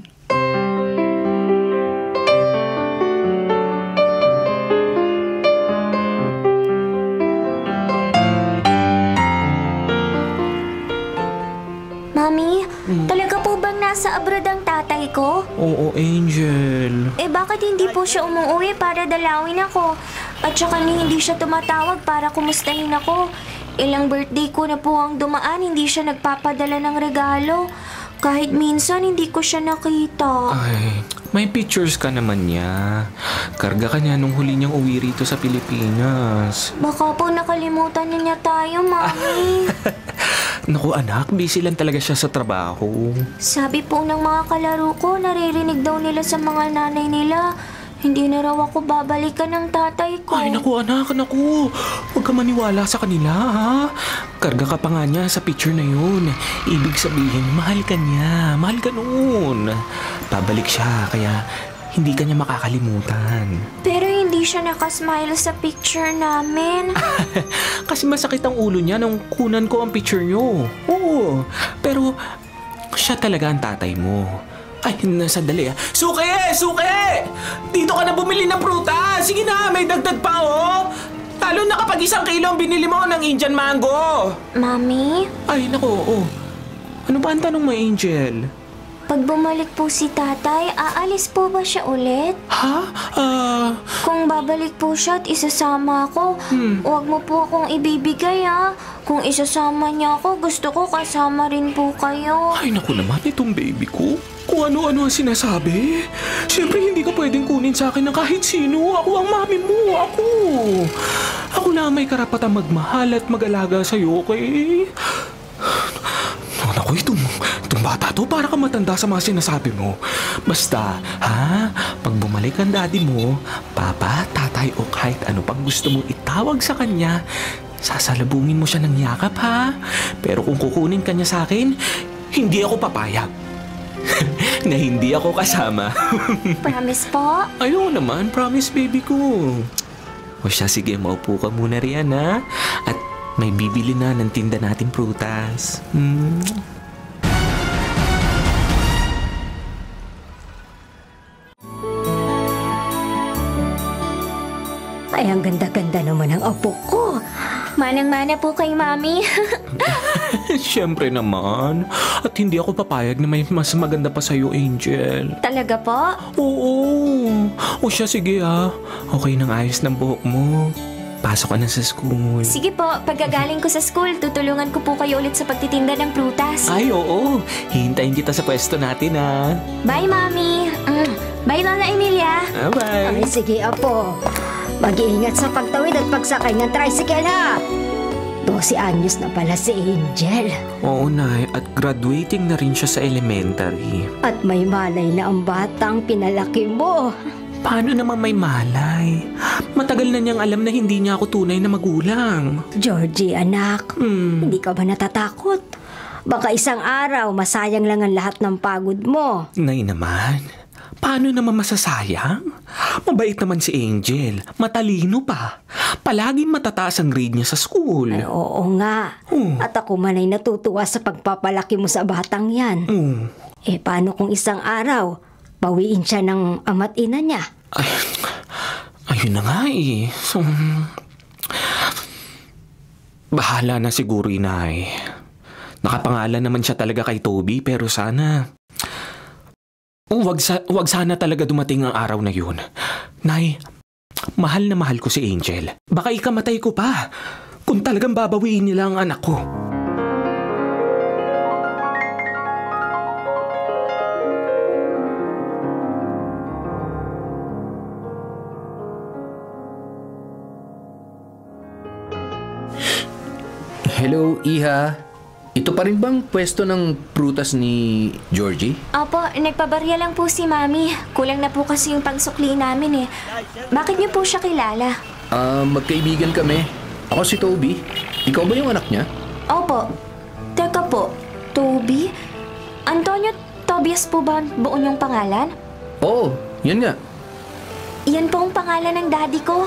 Mami, talaga po bang nasa abroad ang tatay ko? Oo, Angel. Bakit hindi po siya umuwi para dalawin ako? At saka hindi siya tumatawag para kumustahin ako. Ilang birthday ko na po ang dumaan, hindi siya nagpapadala ng regalo. Kahit minsan hindi ko siya nakita. Ay, may pictures ka naman niya. Karga ka niya nung huli niyang uwi rito sa Pilipinas. Baka po nakalimutan niya tayo, Mami. Naku anak, busy lang talaga siya sa trabaho. Sabi po ng mga kalaro ko, naririnig daw nila sa mga nanay nila. Hindi na raw ako babalikan ng tatay ko. Ay naku anak, naku. Huwag ka maniwala sa kanila ha. Karga ka pa nga niya sa picture na yun. Ibig sabihin, mahal ka niya. Mahal ka noon. Babalik siya, kaya hindi ka niya makakalimutan. Pero hindi siya nakasmile sa picture namin. Kasi masakit ang ulo niya nung kunan ko ang picture niyo. Oo, pero siya talaga ang tatay mo. Ay, sandali ah. Suke! Suke! Dito ka na bumili ng prutas! Sige na, may dagdag pa oh! Talo na kapag 1 kilo ang binili mo ng Indian mango! Mami? Ay, naku, oh. Ano ba ang tanong mo, Angel? Pag bumalik po si tatay, aalis po ba siya ulit? Ha? Kung babalik po siya at isasama ako, huwag mo po akong ibibigay ha. Kung isasama niya ako, gusto ko kasama rin po kayo. Ay, naku naman itong baby ko. Kung ano-ano ang sinasabi. Siyempre, hindi ka pwedeng kunin sa akin ng kahit sino. Ako ang mami mo. Ako. Ako lang may karapatang magmahal at mag-alaga sa'yo, okay? Naku, itong bata to, para ka matanda sa mga sinasabi mo. Basta, ha? Pag bumalik ang daddy mo, papa, tatay o kahit ano pang gusto mo itawag sa kanya, sasalubungin mo siya ng yakap, ha? Pero kung kukunin ka niya sa akin, hindi ako papayag. Na hindi ako kasama. Promise po? Ayaw naman, promise baby ko. O siya, sige, maupo ka muna riyan, ha? At may bibili na ng tinda nating prutas. Ay, ang ganda-ganda naman ang apo ko. Manang-mana po kay Mami. Siyempre naman. At hindi ako papayag na may mas maganda pa sa'yo, Angel. Talaga po? Oo. O siya, sige Okay nang ayos ng buhok mo. Pasok ka na sa school. Sige po, pagkagaling ko sa school, tutulungan ko po kayo ulit sa pagtitinda ng prutas. Ay, oo. Hihintayin kita sa pwesto natin, Bye, Mami. Bye, Lola Emilia. Bye. Ay, sige, apo. Mag-iingat sa pagtawid at pagsakay ng tricycle, ha? 12 anyos na pala si Angel. Oo, Nay. At graduating na rin siya sa elementary. At may malay na ang batang pinalaki mo. Paano naman may malay? Matagal na niyang alam na hindi niya ako tunay na magulang. Georgie, anak, hindi ka ba natatakot? Baka isang araw, masayang lang ang lahat ng pagod mo. Nay naman, paano naman masasayang? Mabait naman si Angel, matalino pa. Palaging matataas ang grade niya sa school. Ay, oo nga. At ako man ay natutuwa sa pagpapalaki mo sa batang yan. Paano kung isang araw, bawiin siya ng ama't ina niya? Ay, ayun na nga Bahala na siguro, Inay. Nakapangalan naman siya talaga kay Toby, pero sana... Wag sana talaga dumating ang araw na yun. Nay, mahal na mahal ko si Angel. Baka ikamatay ko pa kung talagang babawiin nila ang anak ko. Hello, Iha. Ito pa rin bang pwesto ng prutas ni Georgie? Opo, nagpabarya lang po si Mami. Kulang na po kasi yung pangsukli namin eh. Bakit niyo po siya kilala? Magkaibigan kami. Ako si Toby. Ikaw ba yung anak niya? Opo. Teka po, Toby? Antonio Tobias po ba buo niyong pangalan? Oo, yan nga. Yan po ang pangalan ng daddy ko.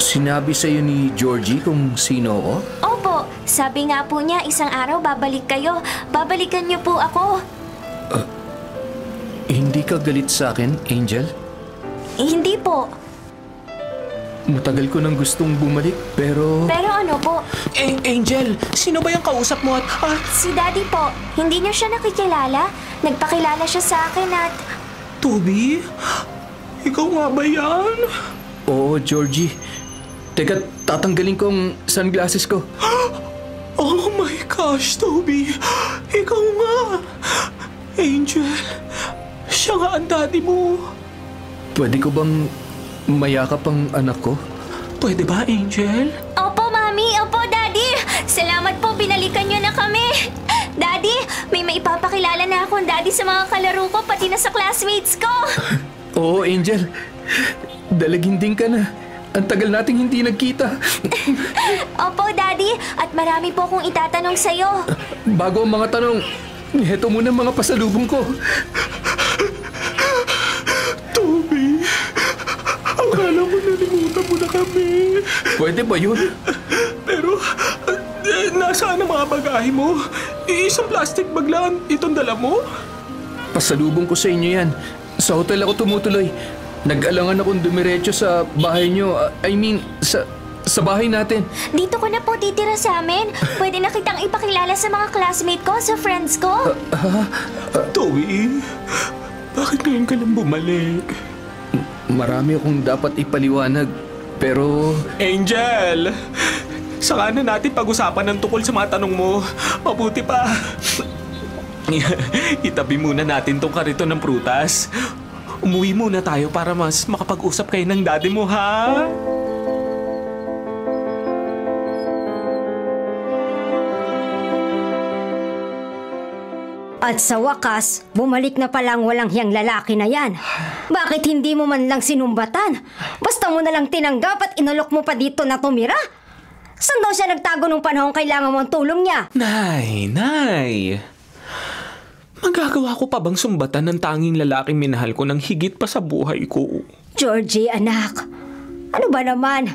Sinabi sa'yo ni Georgie kung sino ako? Opo, sabi nga po niya isang araw babalik kayo. Babalikan niyo po ako. Hindi ka galit sa akin, Angel? Hindi po. Matagal ko nang gustong bumalik, pero... Pero ano po? Angel, sino ba yung kausap mo at... Si daddy po. Hindi niyo siya nakikilala. Nagpakilala siya sa akin at... Toby? Ikaw nga ba yan? Oo, Georgie. Teka, tatanggalin ko ang sunglasses ko. Oh my gosh, Toby! Ikaw nga! Angel, siya nga ang daddy mo. Pwede ko bang mayakap ang anak ko? Pwede ba, Angel? Opo, Mami. Opo, Daddy. Salamat po, binalikan niyo na kami. Daddy, may maipapakilala na akong daddy sa mga kalaro ko, pati na sa classmates ko. Oo, Angel. Dalaginding ka na. Ang tagal nating hindi nagkita. Opo, Daddy. At marami po akong itatanong sa'yo. Bago ang mga tanong, heto muna ang mga pasalubong ko. Toby, akala mo nalimutan mo na kami. Pwede ba yun? Pero, nasaan ang mga bagahe mo? Isang plastic bag lang itong dala mo? Pasalubong ko sa inyo yan. Sa hotel ako tumutuloy. Nag-alangan akong dumiretso sa bahay nyo. Sa bahay natin. Dito ko na po titira sa amin. Pwede na kitang ipakilala sa mga classmate ko, sa friends ko. Toby, bakit ngayon ka lang bumalik? Marami akong dapat ipaliwanag, pero... Angel! Saka na natin pag-usapan ng tukol sa mga tanong mo. Mabuti pa. Itabi muna natin tong karito ng prutas. Umuwi muna tayo para mas makapag-usap kayo ng daddy mo, ha? At sa wakas, bumalik na palang walang hiyang lalaki na yan. Bakit hindi mo man lang sinumbatan? Basta mo na lang tinanggap at inulok mo pa dito na tumira? Saan daw siya nagtago nung panahon kailangan mo ang tulong niya? Nay! Magagawa ko pa bang sumbatan ng tanging lalaking minahal ko ng higit pa sa buhay ko? Georgie, anak. Ano ba naman?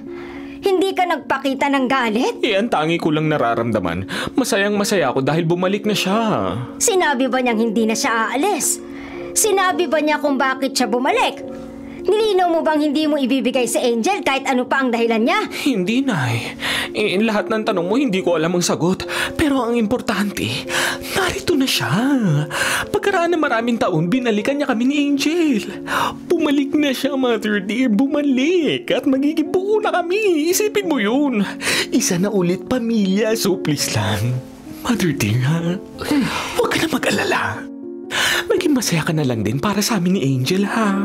Hindi ka nagpakita ng galit? Ang tangi ko lang nararamdaman. Masayang masaya ako dahil bumalik na siya. Sinabi ba niyang hindi na siya aalis? Sinabi ba niya kung bakit siya bumalik? Nilinaw mo bang hindi mo ibibigay si Angel kahit ano pa ang dahilan niya? Hindi, Nay. Lahat ng tanong mo hindi ko alam ang sagot. Pero ang importante, narito na siya. Pagkaraan ng maraming taon, binalikan niya kami ni Angel. Bumalik na siya, Mother dear. Bumalik. At magiging buo na kami. Isipin mo yun. Isa na ulit pamilya. So please lang, Mother dear, ha? Huwag ka na mag-alala. Maging masaya ka na lang din para sa amin ni Angel, ha?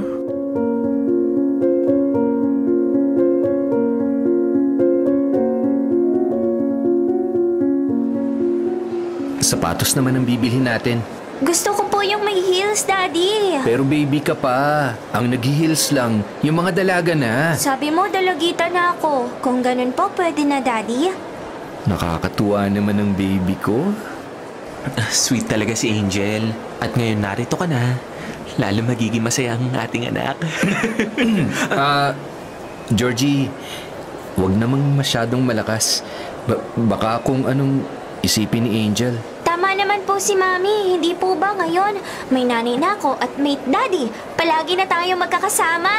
Sapatos naman ang bibilhin natin. Gusto ko po yung may heels, Daddy. Pero baby ka pa. Ang nag-heels lang, yung mga dalaga na. Sabi mo, dalagita na ako. Kung ganun po, pwede na, Daddy. Nakakatuwa naman ang baby ko. Sweet talaga si Angel. At ngayon narito ka na. Lalo magiging masaya ang ating anak. Georgie, wag namang masyadong malakas. Baka kung anong isipin ni Angel. Tama naman po si Mami. Hindi po ba ngayon? May nanay na ako at may daddy. Palagi na tayo magkakasama.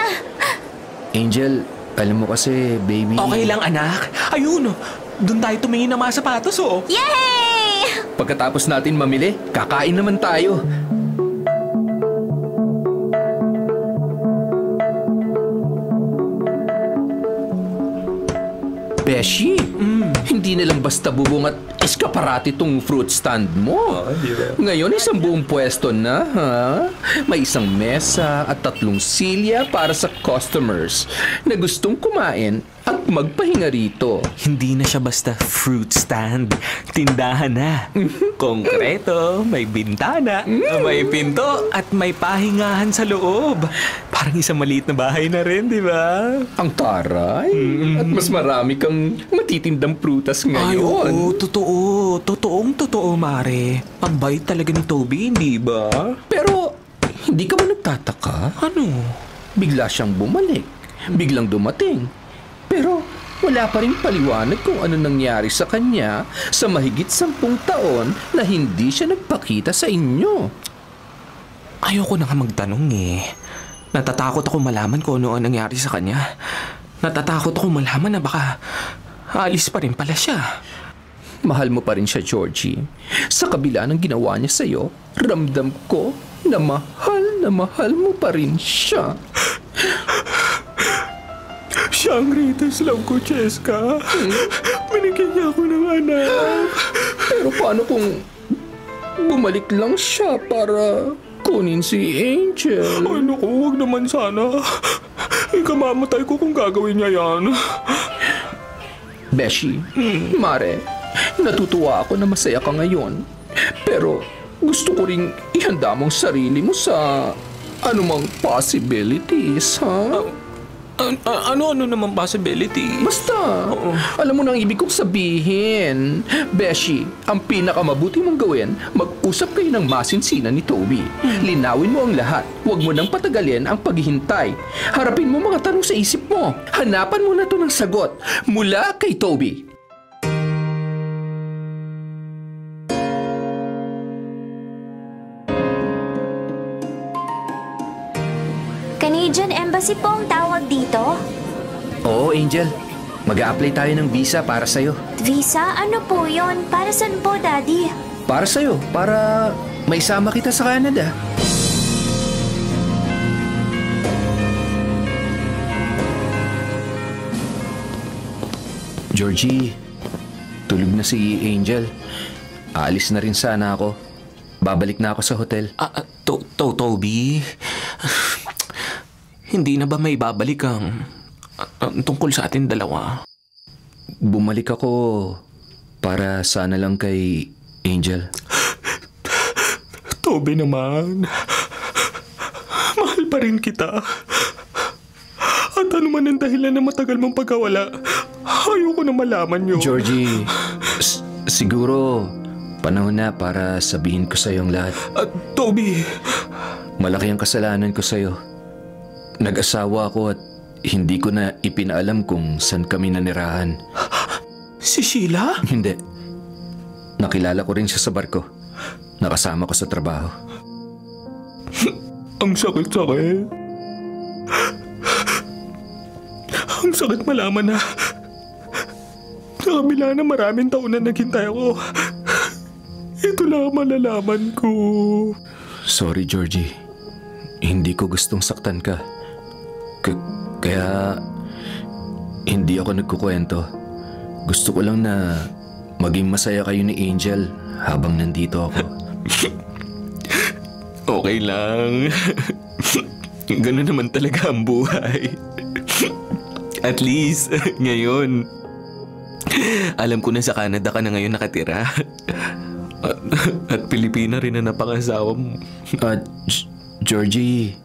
Angel, alam mo kasi, baby... Okay lang, anak. Ayun, doon tayo tumingin ng mga sapatos, oh. Yay! Pagkatapos natin mamili, kakain naman tayo. Beshi, hindi na lang basta bubong at eskaparati tong fruit stand mo. Ngayon, isang buong pwesto na, ha? May isang mesa at 3 silya para sa customers na gustong kumain at magpahinga rito. Hindi na siya basta fruit stand. Tindahan na. Konkreto, may bintana, may pinto, at may pahingahan sa loob. Parang isang maliit na bahay na rin, di ba? Ang taray. At mas marami kang matitindang prutas Ay, ngayon. oo, totoo. Totoo, Mare. Ang bait talaga ni Toby, hindi ba? Pero, hindi ka ba nagtataka? Ano? Bigla siyang bumalik. Biglang dumating. Pero, wala pa rin paliwanag kung ano nangyari sa kanya sa mahigit 10 taon na hindi siya nagpakita sa inyo. Ayoko na nga magtanong eh. Natatakot ako malaman kung ano ang nangyari sa kanya. Natatakot ako malaman na baka aalis pa rin pala siya. Mahal mo pa rin siya, Georgie. Sa kabila ng ginawa niya sa'yo, ramdam ko na mahal mo pa rin siya. Siya ang greatest love ko, Cheska. Binigyan niya ako ng anak. Pero paano kung bumalik lang siya para kunin si Angel? Ay naku, huwag naman sana. Ikamamatay ko kung gagawin niya yan. Beshi, Mare, natutuwa ako na masaya ka ngayon. Pero gusto ko ring ihanda mong sarili mo sa anumang possibilities, ha? Ano naman possibility? Basta, alam mo na ang ibig kong sabihin. Beshi, ang pinakamabuti mong gawin, mag-usap kayo ng masinsinan ni Toby. Linawin mo ang lahat. Huwag mo nang patagalin ang paghihintay. Harapin mo mga tanong sa isip mo. Hanapan mo na to ng sagot mula kay Toby. Canadian Embassy po ang tawag dito? Oo, Angel. Mag-a-apply tayo ng visa para sa'yo. Visa? Ano po yon? Para saan po, Daddy? Para sa'yo, para maisama kita sa Canada. Georgie, tulog na si Angel. Aalis na rin sana ako. Babalik na ako sa hotel. Toby, hindi na ba may babalik ang tungkol sa atin dalawa? Bumalik ako para sana lang kay Angel. Toby naman, mahal pa rin kita. At ano man ang dahilan na matagal mong pagkawala, ayoko na malaman yun. Georgie, siguro panahon na para sabihin ko sa'yo ang lahat. Toby, malaki ang kasalanan ko sa'yo. Nag-asawa ako at hindi ko na ipinaalam kung saan kami nanirahan. Si Sheila? Hindi. Nakilala ko rin siya sa barko. Nakasama ko sa trabaho. Ang sakit-sakit. Ang sakit malaman na sa kabila na maraming taon na naghintay ako, ito lang ang malalaman ko. Sorry, Georgie. Hindi ko gustong saktan ka. Kaya hindi ako nagkukwento. Gusto ko lang na maging masaya kayo ni Angel habang nandito ako. Okay lang. Ganun naman talaga ang buhay. At least, ngayon, alam ko na sa Canada ka na ngayon nakatira. At Pilipina rin na napangasawa mo. Georgie,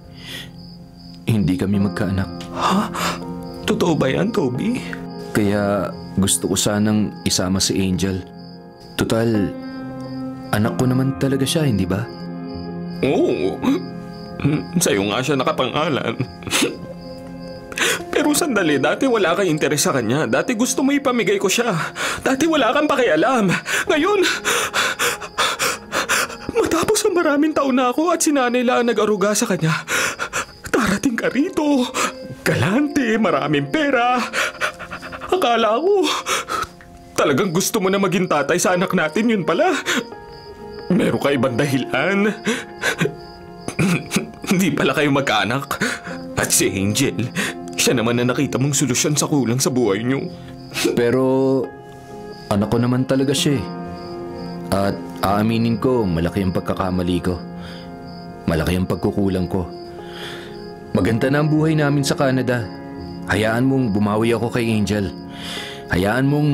hindi kami magkaanak. Ha? Totoo ba yan, Toby? Kaya gusto ko sanang isama si Angel. Total, anak ko naman talaga siya, hindi ba? Oo. Sa'yo nga siya nakapangalan. Pero sandali, dati wala kang interes sa kanya. Dati gusto mo ipamigay ko siya. Dati wala kang pakialam. Ngayon, matapos ang maraming taon na ako at si nanay lang nag-aruga sa kanya, darating ka rito. Galante, maraming pera. Akala ko, talagang gusto mo na maging tatay sa anak natin, yun pala. Meron ka ibang dahilan. Hindi pala kayo magkaanak. At si Angel, siya naman na nakita mong solusyon sa kulang sa buhay niyo. Pero anak ko naman talaga siya eh. At aaminin ko, malaki ang pagkakamali ko. Malaki ang pagkukulang ko. Maganda na ang buhay namin sa Canada. Hayaan mong bumawi ako kay Angel. Hayaan mong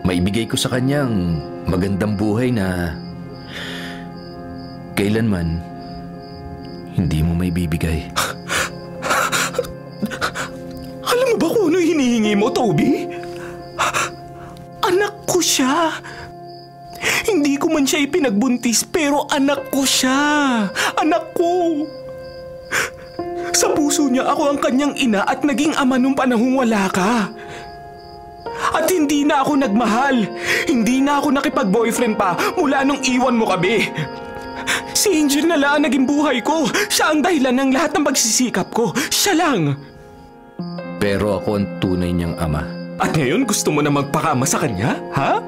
maibigay ko sa kanyang magandang buhay na kailanman hindi mo may bibigay. Alam mo ba kung ano hinihingi mo, Toby? Anak ko siya. Hindi ko man siya ipinagbuntis, pero anak ko siya. Anak ko. Sa puso niya, ako ang kanyang ina at naging ama nung panahong wala ka. At hindi na ako nagmahal. Hindi na ako nakipag-boyfriend pa mula nung iwan mo kami. Si Angel na lang ang naging buhay ko. Siya ang dahilan ng lahat ng pagsisikap ko. Siya lang. Pero ako ang tunay niyang ama. At ngayon gusto mo na magpakama sa kanya? Ha?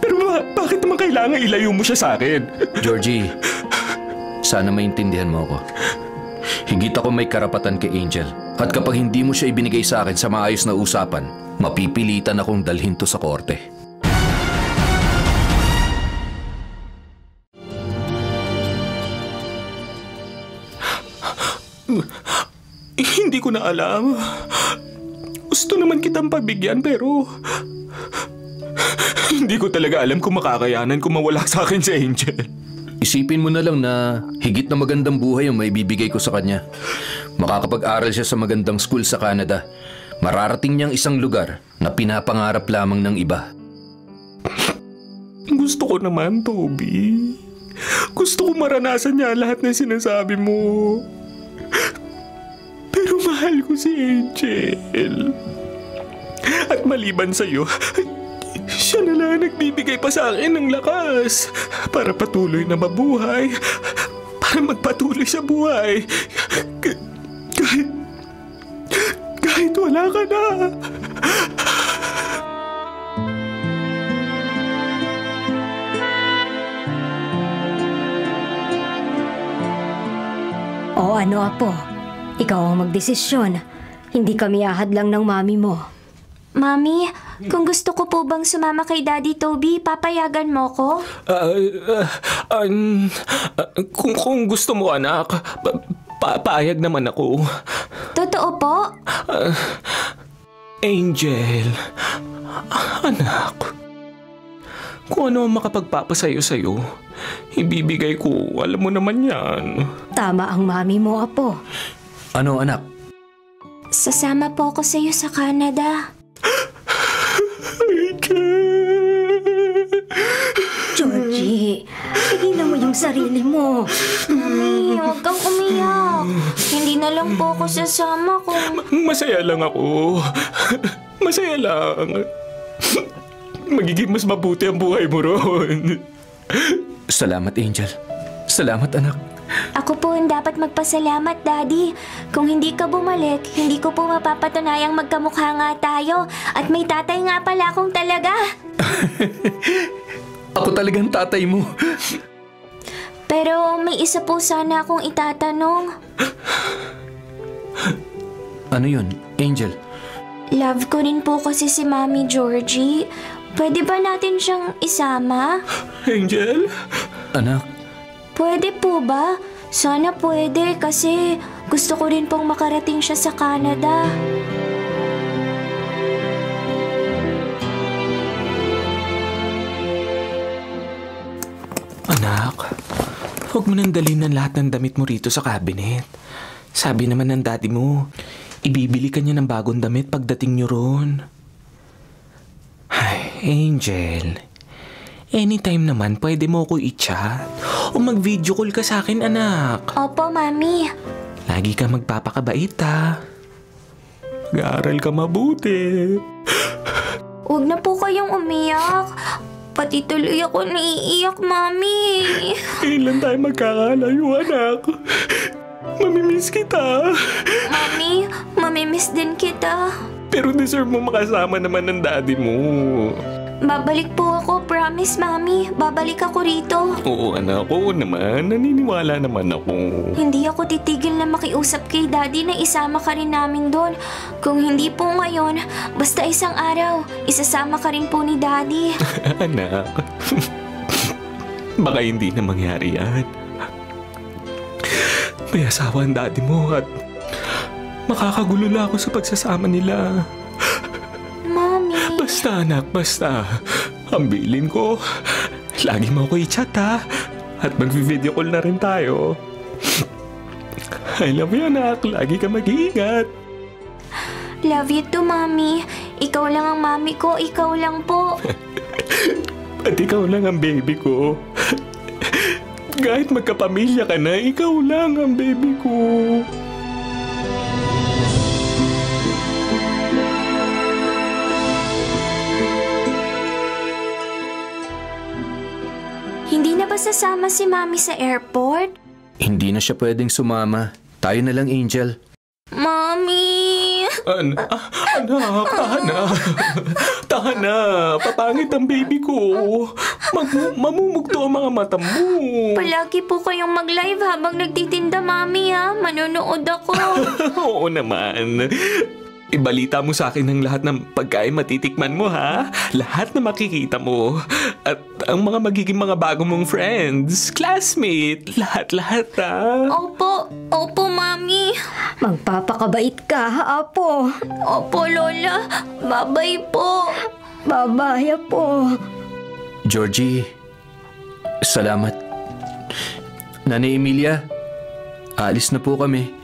Pero bakit naman kailangan ilayo mo siya sa akin? Georgie, sana maintindihan mo ako. Higit ako may karapatan kay Angel. At kapag hindi mo siya ibinigay sa akin sa maayos na usapan, mapipilitan akong dalhin to sa korte. Hindi ko na alam. Gusto naman kitang pabigyan pero hindi ko talaga alam kung makakayanan kung mawala sa akin si Angel. Isipin mo na lang na higit na magandang buhay ang maibibigay ko sa kanya. Makakapag-aral siya sa magandang school sa Canada. Mararating niyang isang lugar na pinapangarap lamang ng iba. Gusto ko naman, Toby. Gusto ko maranasan niya lahat ng sinasabi mo. Pero mahal ko si Angel. At maliban sa'yo, siya na lang nagbibigay pa sa akin ng lakas para patuloy na mabuhay, para magpatuloy sa buhay. Kahit wala ka na. O ano, Apo? Ikaw ang magdesisyon. Hindi kami ahadlang ng mami mo. Mami, kung gusto ko po bang sumama kay Daddy Toby, papayagan mo ko? Kung gusto mo, anak, paayag naman ako. Totoo po? Angel, anak, kung ano ang makapagpapasayo sa'yo, ibibigay ko. Alam mo naman yan. Tama ang mami mo, Apo. Ano, anak? Sasama po ako sa'yo sa Canada. Georgie, tigilan mo yung sarili mo. Mami, huwag kang umiyak. Hindi na lang po ako sasama kung... Masaya lang ako. Masaya lang. Magiging mas mabuti ang buhay mo ron. Salamat, Angel. Salamat, anak. Ako po ang dapat magpasalamat, Daddy. Kung hindi ka bumalik, hindi ko po mapapatunayang magkamukha nga tayo. At may tatay nga pala akong talaga. Ako talagang tatay mo. Pero may isa po sana akong itatanong. Ano yun, Angel? Love ko rin po kasi si Mami Georgie. Pwede ba natin siyang isama? Angel? Anak, Pwede po ba? Sana pwede kasi gusto ko rin pong makarating siya sa Canada. Anak, huwag mo nang dalhin ang lahat ng damit mo rito sa cabinet. Sabi naman ng daddy mo, ibibili ka niya ng bagong damit pagdating niyo ron. Ay, Angel, anytime naman pwede mo ako i-chat o mag-video call ka sa akin, anak. Opo, Mami. Lagi ka magpapakabait, ha? Mag-aaral ka mabuti. Huwag na po kayong umiyak. Pati tuloy ako naiiyak, Mami. Kailan tayo magkakalayo, anak? Mamimiss kita. Mami, mamimiss din kita. Pero deserve mo makasama naman ng daddy mo. Babalik po ako, promise, Mami. Babalik ako rito. Oo, anak. Oo naman. Naniniwala naman ako. Hindi ako titigil na makiusap kay Daddy na isama ka rin namin doon. Kung hindi po ngayon, basta isang araw, isasama ka rin po ni Daddy. Anak. Baka hindi na mangyari yan. May asawa ang daddy mo at makakagulo na ako sa pagsasama nila. Mami. Basta anak, basta. Ambilin ko. Lagi mo ako i-chat, ha? At mag-video call na rin tayo. I love you, anak. Lagi ka mag-iingat. Love you too, Mami. Ikaw lang ang mami ko, ikaw lang po. At ikaw lang ang baby ko. Kahit magkapamilya ka na, ikaw lang ang baby ko. Hindi na ba sasama si Mami sa airport? hindi na siya pwedeng sumama. Tayo na lang, Angel. Mami! Anak, tahan na. Tahan na. Papangit ang baby ko. Mamumugto ang mga mata mo. Palagi po kayong mag-live habang nagtitinda, Mami, ha? Manonood ako. Oo naman. Ibalita mo sa akin ang lahat ng pagkain matitikman mo, ha? Lahat na makikita mo. At ang mga magiging mga bago mong friends, classmate, lahat-lahat, ha? Opo, Mami. Magpapakabait ka, ha, Apo? Opo, Lola. Babay po. Babaya po. Georgie, salamat. Nanay Emilia, aalis na po kami.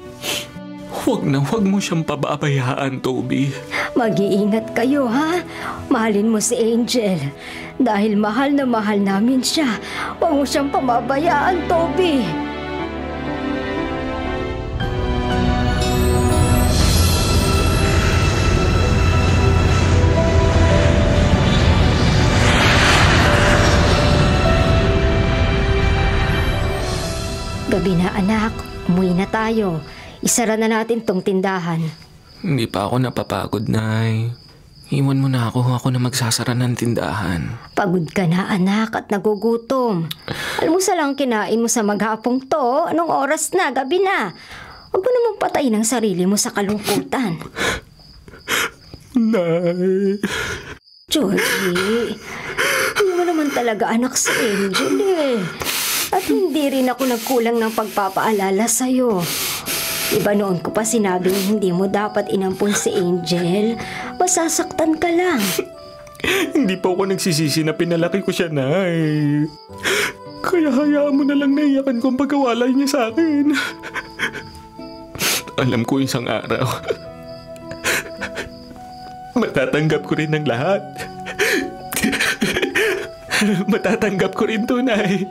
Huwag mo siyang pababayaan, Toby. Mag-iingat kayo, ha? Mahalin mo si Angel. Dahil mahal na mahal namin siya. Huwag mo siyang pababayaan, Toby. Gabi na, anak. Umuwi na tayo. Isara na natin tong tindahan. Hindi pa ako napapagod, Nay. Iwan mo na ako na magsasara ng tindahan. Pagod ka na, anak, at nagugutom. Almusal lang kinain mo sa maghapong to. Anong oras na? Gabi na. Huwag mo namang patayin ang sarili mo sa kalungkutan. Nay. Georgie, hindi mo naman talaga anak si Angel, eh. At hindi rin ako nagkulang ng pagpapaalala sa'yo. Iba noon ko pa sinabing hindi mo dapat inampun si Angel. Masasaktan ka lang. Hindi pa ako nagsisisi na pinalaki ko siya, Nay. Kaya hayaan mo na lang na iyakan ko ang pagkawalay niya sa akin. Alam ko isang araw, matatanggap ko rin ang lahat. Matatanggap ko rin to, Nay.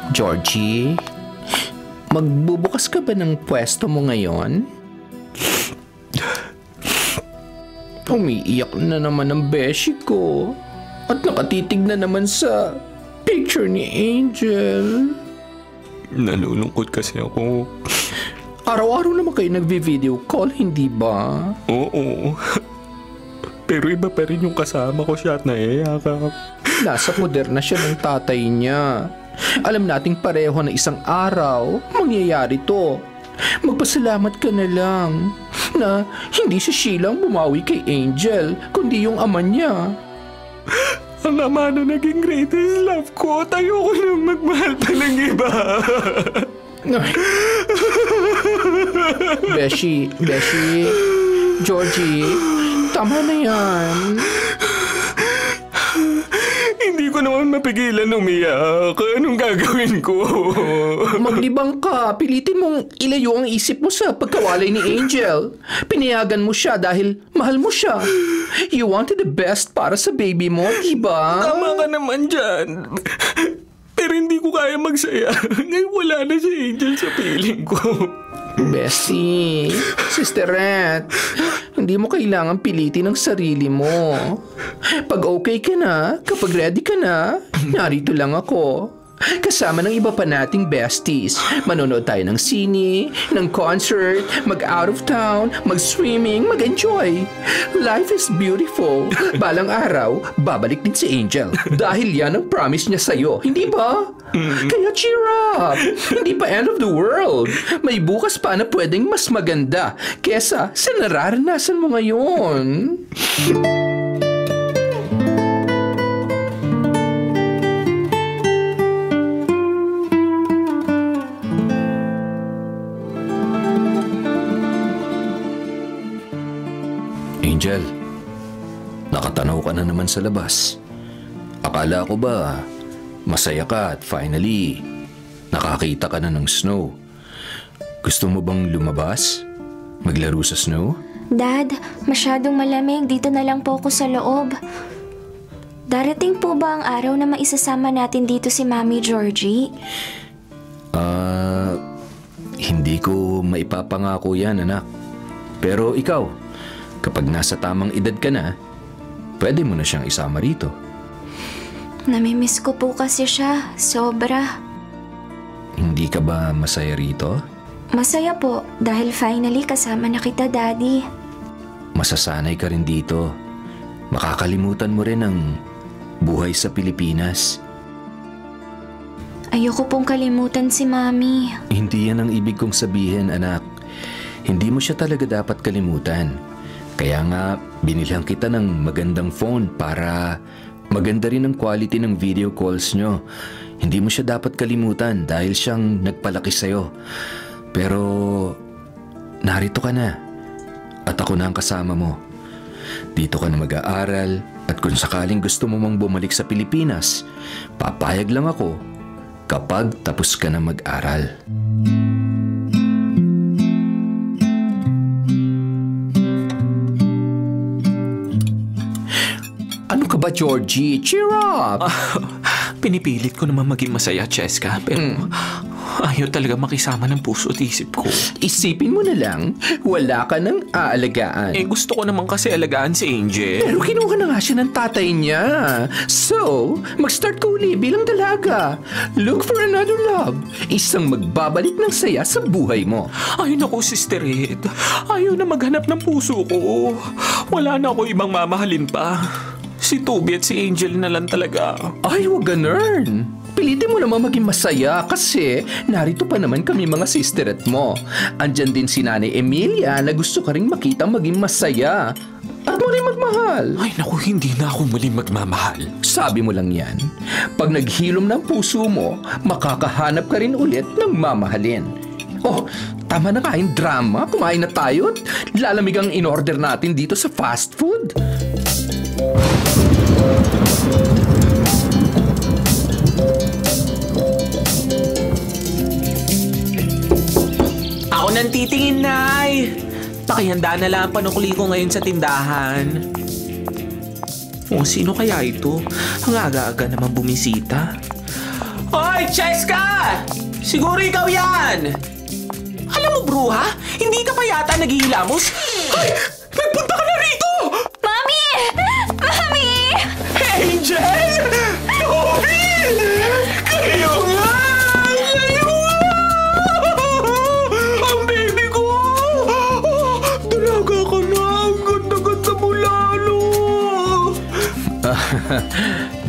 Georgie, magbubukas ka ba ng pwesto mo ngayon? Umiiyak na naman ang beshi ko. At nakatitig na naman sa picture ni Angel. Nalulungkot kasi ako. Araw-araw naman kayo nagvi-video call, hindi ba? Oo. Pero iba pa rin yung kasama ko siya at naiayakap. Nasa poder na siya ng tatay niya. Alam nating pareho na isang araw, mangyayari to. Magpasalamat ka na lang na hindi si Sheila ang bumawi kay Angel, kundi yung ama niya. Ang ama na naging greatest love ko at ayoko nang magmahal pa ng iba. Ay. Beshi, Georgie, tama na yan. Hindi ko naman mapigilan umiyak. Anong gagawin ko? Maglibang ka. Pilitin mong ilayo ang isip mo sa pagkawalay ni Angel. Pinayagan mo siya dahil mahal mo siya. You wanted the best para sa baby mo, diba? Tama ka naman dyan. Pero hindi ko kaya magsaya. Ngayon wala na si Angel sa piling ko. Bessie, sisterette, hindi mo kailangan pilitin ang sarili mo. Pag okay ka na, kapag ready ka na, narito lang ako. Kasama ng iba pa nating besties. Manonood tayo ng sine, ng concert, mag-out of town, mag-swimming, mag-enjoy. Life is beautiful. Balang araw, babalik din si Angel. Dahil yan ang promise niya sa'yo, hindi ba? Kaya cheer up! Hindi pa end of the world. May bukas pa na pwedeng mas maganda kesa sa nararanasan mo ngayon. Angel, nakatanaw ka na naman sa labas. Akala ko ba masaya ka at finally nakakita ka na ng snow. Gusto mo bang lumabas? Maglaro sa snow? Dad, masyadong malamig. Dito na lang po ako sa loob. Darating po ba ang araw na maisasama natin dito si Mami Georgie? Hindi ko maipapangako yan, anak. Pero ikaw, kapag nasa tamang edad ka na, pwede mo na siyang isama rito. Namimiss ko po kasi siya. Sobra. Hindi ka ba masaya rito? Masaya po dahil finally kasama na kita, Daddy. Masasanay ka rin dito. Makakalimutan mo rin ang buhay sa Pilipinas. Ayoko pong kalimutan si Mami. Hindi yan ang ibig kong sabihin, anak. Hindi mo siya talaga dapat kalimutan. Kaya nga, binilhan kita ng magandang phone para maganda rin ang quality ng video calls nyo. Hindi mo siya dapat kalimutan dahil siyang nagpalaki sa'yo. Pero, narito ka na. At ako na ang kasama mo. Dito ka na mag-aaral at kung sakaling gusto mo mang bumalik sa Pilipinas, papayag lang ako kapag tapos ka na mag-aral. Ano ka ba, Georgie? Cheer up! Pinipilit ko naman maging masaya, Cheska, pero ayaw talaga makisama ng puso at isip ko. Isipin mo na lang, wala ka nang aalagaan. Gusto ko naman kasi alagaan si Angel. Pero kinuha na nga siya ng tatay niya. So, mag-start ka uli bilang dalaga. Look for another love. Isang magbabalik ng saya sa buhay mo. Ay naku, Sister Ed. Ayaw na maghanap ng puso ko. Wala na ako ibang mamahalin pa. Si Toby at si Angel na lang talaga. Ay, wag ganun. Pilitin mo naman maging masaya kasi narito pa naman kami mga sisteret mo. Andyan din si Nanay Emilia na gusto ka rin makita maging masaya. At muling magmahal. Ay naku, hindi na ako muling magmamahal. Sabi mo lang yan. Pag naghilom ng puso mo, makakahanap ka rin ulit ng mamahalin. Oh, tama na kain drama. Kumain na tayo. Lalamig ang in-order natin dito sa fast food. Ako nang titingin, Nay. Pakihanda na lang ang panukli ko ngayon sa tindahan. O, sino kaya ito? Ang aga-aga naman bumisita. Hoy, Cheska! Siguro ikaw yan! Alam mo, bruha, hindi ka pa yata naghihilamos? Ay! Nagpunta ka na rito! Angel! Toby! Kayo nga! Kayo nga! Ang baby ko! Dalaga ka na! Ang ganda-ganda mo lalo!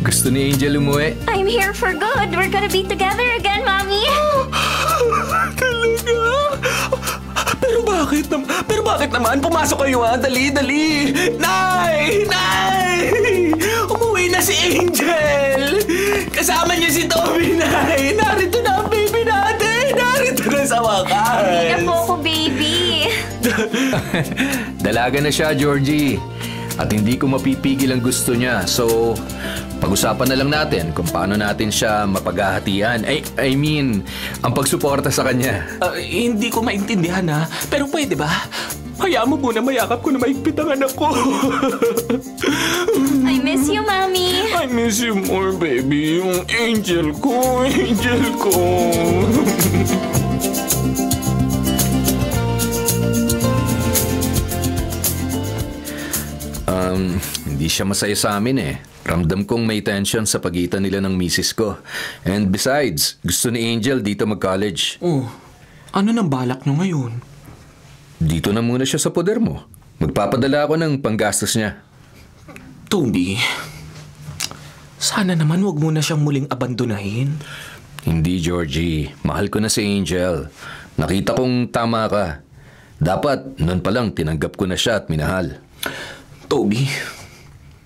Gusto ni Angel umuwi? I'm here for good. We're gonna be together again, Mommy. Talaga? Pero bakit naman? Pumasok kayo ha! Dali! Nay! Umuwi na si Angel! Kasama niya si Toby, Nay! Narito na ang baby natin! Narito na sa wakas! Hindi na po ako, baby. Dalaga na siya, Georgie. At hindi ko mapipigil ang gusto niya. So, pag-usapan na lang natin kung paano natin siya mapaghahatian. I mean, ang pagsuporta sa kanya. Hindi ko maintindihan ha, pero pwede ba? Hayaan mo muna mayakap ko na maigpit ang anak ko. I miss you, Mommy. I miss you more, baby. Yung angel ko. Hindi siya masaya sa amin eh. Ramdam kong may tension sa pagitan nila ng misis ko. And besides, gusto ni Angel dito mag-college. Oh, ano nang balak nyo ngayon? Dito na muna siya sa poder mo. Magpapadala ako ng panggastos niya. Toby, sana naman wag mo na siyang muling abandonahin. Hindi, Georgie. Mahal ko na si Angel. Nakita kong tama ka. Dapat, noon pa lang, tinanggap ko na siya at minahal. Toby,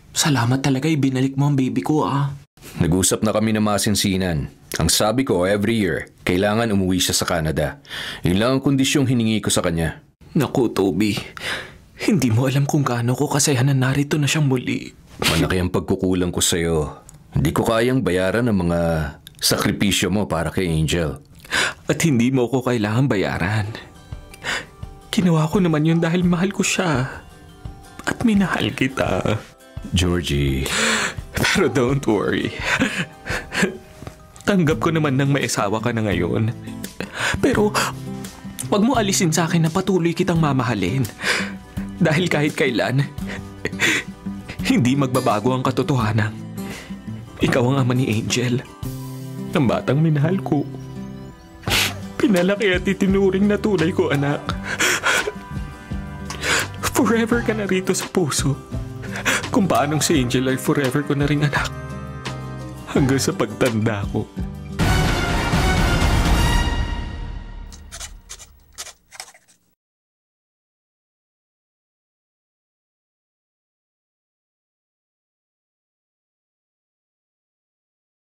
salamat talaga ibinalik mo ang baby ko ah. Nag-usap na kami ng masinsinan. Ang sabi ko, every year, kailangan umuwi siya sa Canada. Yun lang ang kondisyong hiningi ko sa kanya. Naku, Toby, hindi mo alam kung gaano ko kasaya na narito na siyang muli. Malaki ang pagkukulang ko sa'yo. Hindi ko kayang bayaran ang mga sakripisyo mo para kay Angel. At hindi mo ko kailangan bayaran. Ginawa ko naman yun dahil mahal ko siya. At minahal kita. Georgie. Pero don't worry. Tanggap ko naman nang may asawa ka na ngayon. Pero wag mo alisin sa akin na patuloy kitang mamahalin. Dahil kahit kailan, hindi magbabago ang katotohanan. Ikaw ang ama ni Angel. Ang batang minahal ko. Pinalaki at itinuring na tunay ko, anak. Forever ka na rito sa puso. Kung paanong si Angel ay forever ko na ring anak. Hanggang sa pagtanda ko.